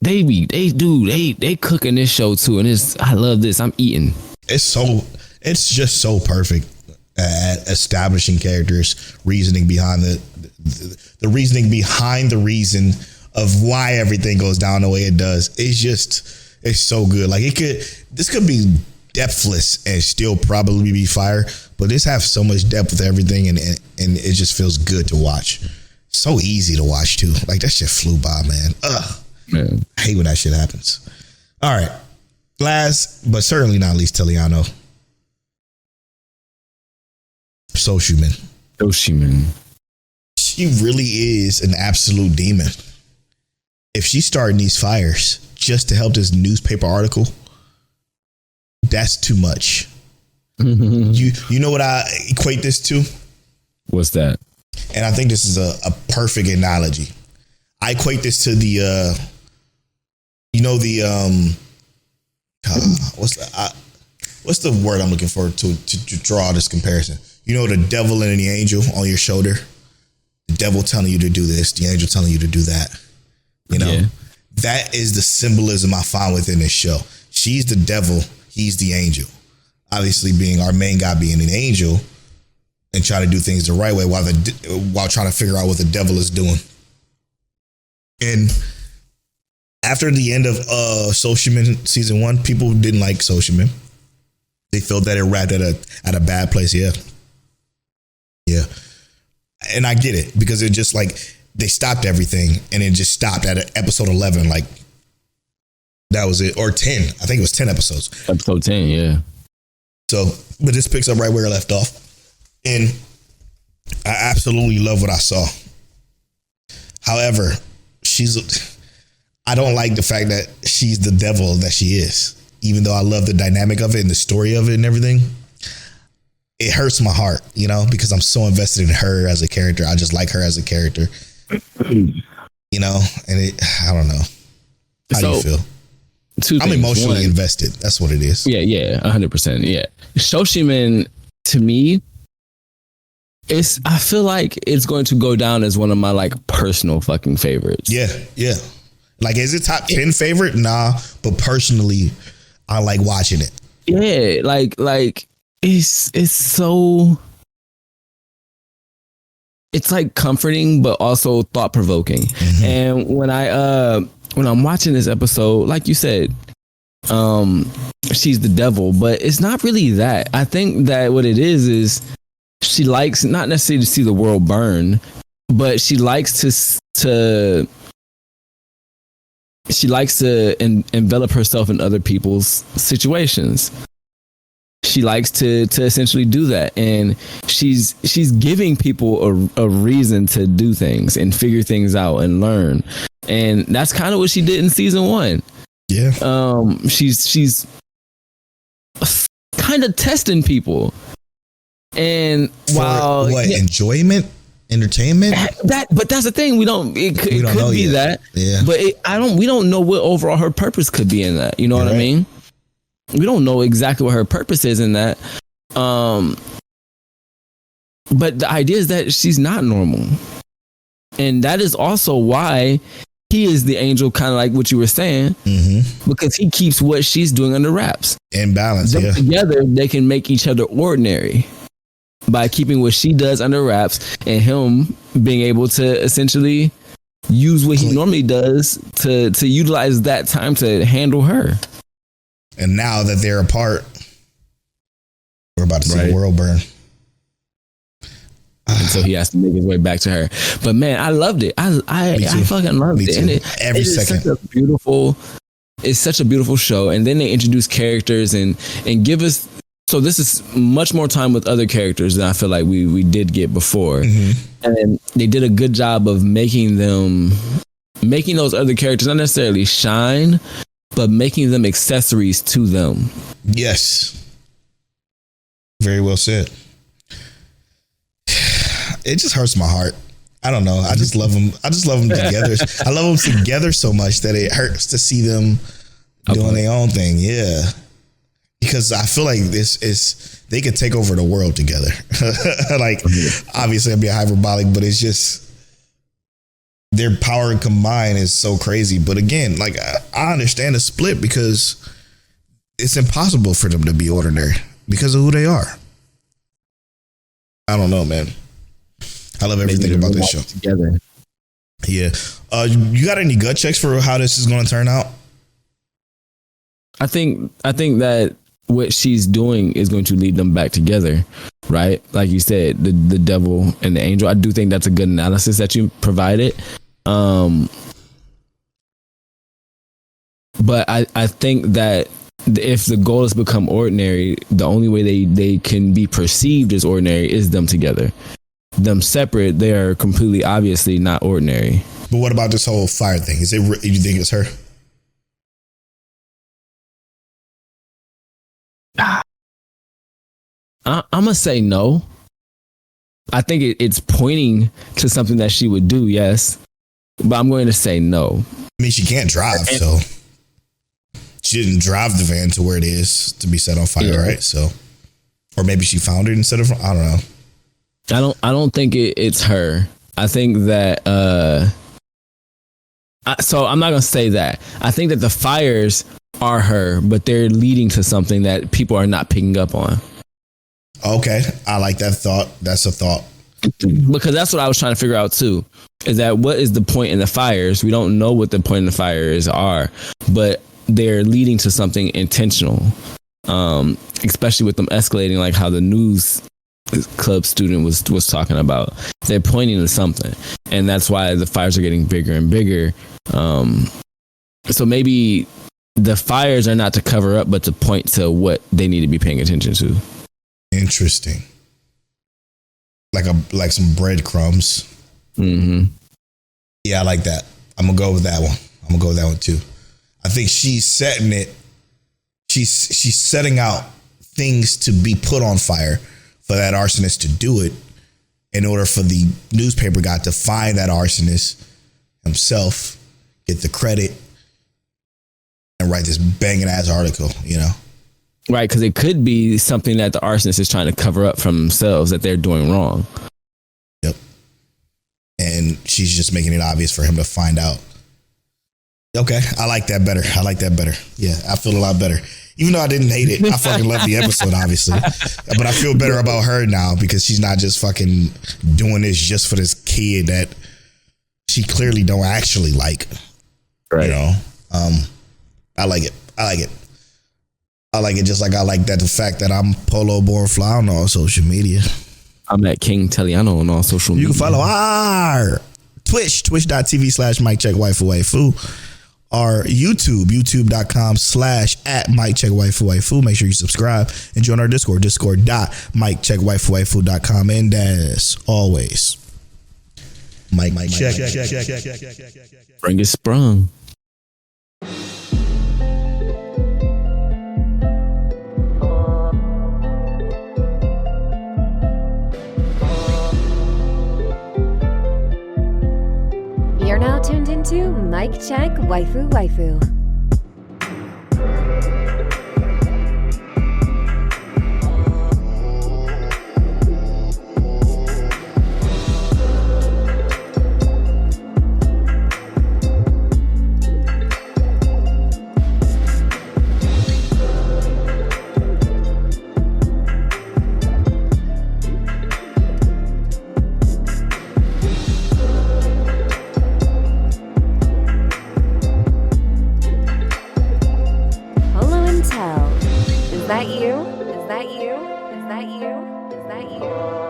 they cook in this show too. And I love this. I'm eating. It's just so perfect. at establishing characters, reasoning behind the reasoning behind the reason of why everything goes down the way it does. It's so good. Like this could be depthless and still probably be fire, but this has so much depth with everything, and it just feels good to watch. So easy to watch too. Like that shit flew by, man. Man. I hate when that shit happens. All right. Last, but certainly not least, Teliano. Shoshimin. She really is an absolute demon. If she's starting these fires just to help this newspaper article, that's too much. You know what I equate this to? What's that? And I think this is a perfect analogy. I equate this to the what's the word I'm looking for to draw this comparison? You know, the devil and the angel on your shoulder. The devil telling you to do this, the angel telling you to do that. You know, that is the symbolism I find within this show. She's the devil, he's the angel. Obviously, being our main guy being an angel and trying to do things the right way while trying to figure out what the devil is doing. And after the end of Shoshimin season 1, people didn't like Shoshimin. They felt that it wrapped at a bad place. Yeah. And I get it, because it just like they stopped everything and it just stopped at episode 11. Like that was it. Or 10. I think it was 10 episodes. Episode 10, yeah. So, but this picks up right where it left off. And I absolutely love what I saw. However, I don't like the fact that she's the devil that she is. Even though I love the dynamic of it and the story of it and everything, it hurts my heart, you know, because I'm so invested in her as a character. I just like her as a character, you know, and I don't know. How do you feel? I'm emotionally invested. That's what it is. Yeah, 100%. Yeah. Shoshimin, to me, I feel like it's going to go down as one of my like personal fucking favorites. Yeah. Like, is it top 10 favorite? Nah, but personally, I like watching it. Yeah, like it's so, it's like comforting but also thought provoking. Mm-hmm. And when I'm watching this episode, like you said, she's the devil, but it's not really that. I think that what it is she likes not necessarily to see the world burn, but she likes to envelop herself in other people's situations. She likes to essentially do that, and she's giving people a reason to do things and figure things out and learn, and that's kind of what she did in season 1. Yeah. She's kind of testing people, and while enjoyment, entertainment, but that's the thing, it could be yet. That, yeah. But we don't know what overall her purpose could be in that. You know what I mean? We don't know exactly what her purpose is in that. But the idea is that she's not normal, and that is also why he is the angel, kind of like what you were saying, because he keeps what she's doing under wraps. In balance, together, they can make each other ordinary by keeping what she does under wraps, and him being able to essentially use what he normally does to utilize that time to handle her. And now that they're apart, we're about to see the world burn. And so he has to make his way back to her. But man, I loved it. I fucking loved it. And every second. It's such a beautiful show. And then they introduce characters and give us. So this is much more time with other characters than I feel like we did get before. And they did a good job of making those other characters not necessarily shine, but making them accessories to them. Yes. Very well said. It just hurts my heart. I don't know. I just love them. I just love them together. I love them together so much that it hurts to see them doing their own thing. Yeah. Because I feel like they could take over the world together. Like, obviously, I'm being hyperbolic, but it's just their power combined is so crazy. But again, like, I understand the split because it's impossible for them to be ordinary because of who they are. I don't know, man. I love everything about this show. Together. Yeah. You got any gut checks for how this is going to turn out? I think that what she's doing is going to lead them back together, right? Like you said, the devil and the angel. I do think that's a good analysis that you provided. But I think that if the goal has become ordinary, the only way they can be perceived as ordinary is them together. Them separate, they are completely obviously not ordinary. But what about this whole fire thing? Is it you think it's her? I'm gonna say no. I think it's pointing to something that she would do, yes, but I'm going to say no. I mean, she can't drive, so she didn't drive the van to where it is to be set on fire, right? So, or maybe she found it instead of, I don't know. I don't think it's her. I think that so I'm not gonna say that. I think that the fires are her, but they're leading to something that people are not picking up on. Okay, I like that thought. That's a thought. Because that's what I was trying to figure out too. Is that what is the point in the fires? We don't know what the point in the fires are, but they're leading to something intentional. Especially with them escalating, like how the news club student was talking about. They're pointing to something, and that's why the fires are getting bigger and bigger. So maybe the fires are not to cover up, but to point to what they need to be paying attention to. Interesting. Like some breadcrumbs. Mm-hmm. Yeah, I like that. I'm gonna go with that one. I'm gonna go with that one too. I think she's setting it. She's setting out things to be put on fire for that arsonist to do it, in order for the newspaper guy to find that arsonist himself, get the credit, and write this banging ass article. You know. Right, because it could be something that the arsonist is trying to cover up from themselves that they're doing wrong. Yep. And she's just making it obvious for him to find out. Okay, I like that better. Yeah, I feel a lot better. Even though I didn't hate it, I fucking love the episode, obviously. But I feel better about her now because she's not just fucking doing this just for this kid that she clearly don't actually like. Right. You know? I like it. I like it just like I like that the fact that I'm Polo Born Fly on all social media. I'm at King Teliano on all social media. You can follow our Twitch, twitch.tv/MikeCheckWaifu. Our youtube.com/@MikeCheckWaifu. Make sure you subscribe and join our Discord, discord.MikeCheckWaifu.com. And as always, Mike check. Bring it sprung. You're now tuned into Mike Check Waifu Waifu. Is that you? Is that you? Is that you? Is that you?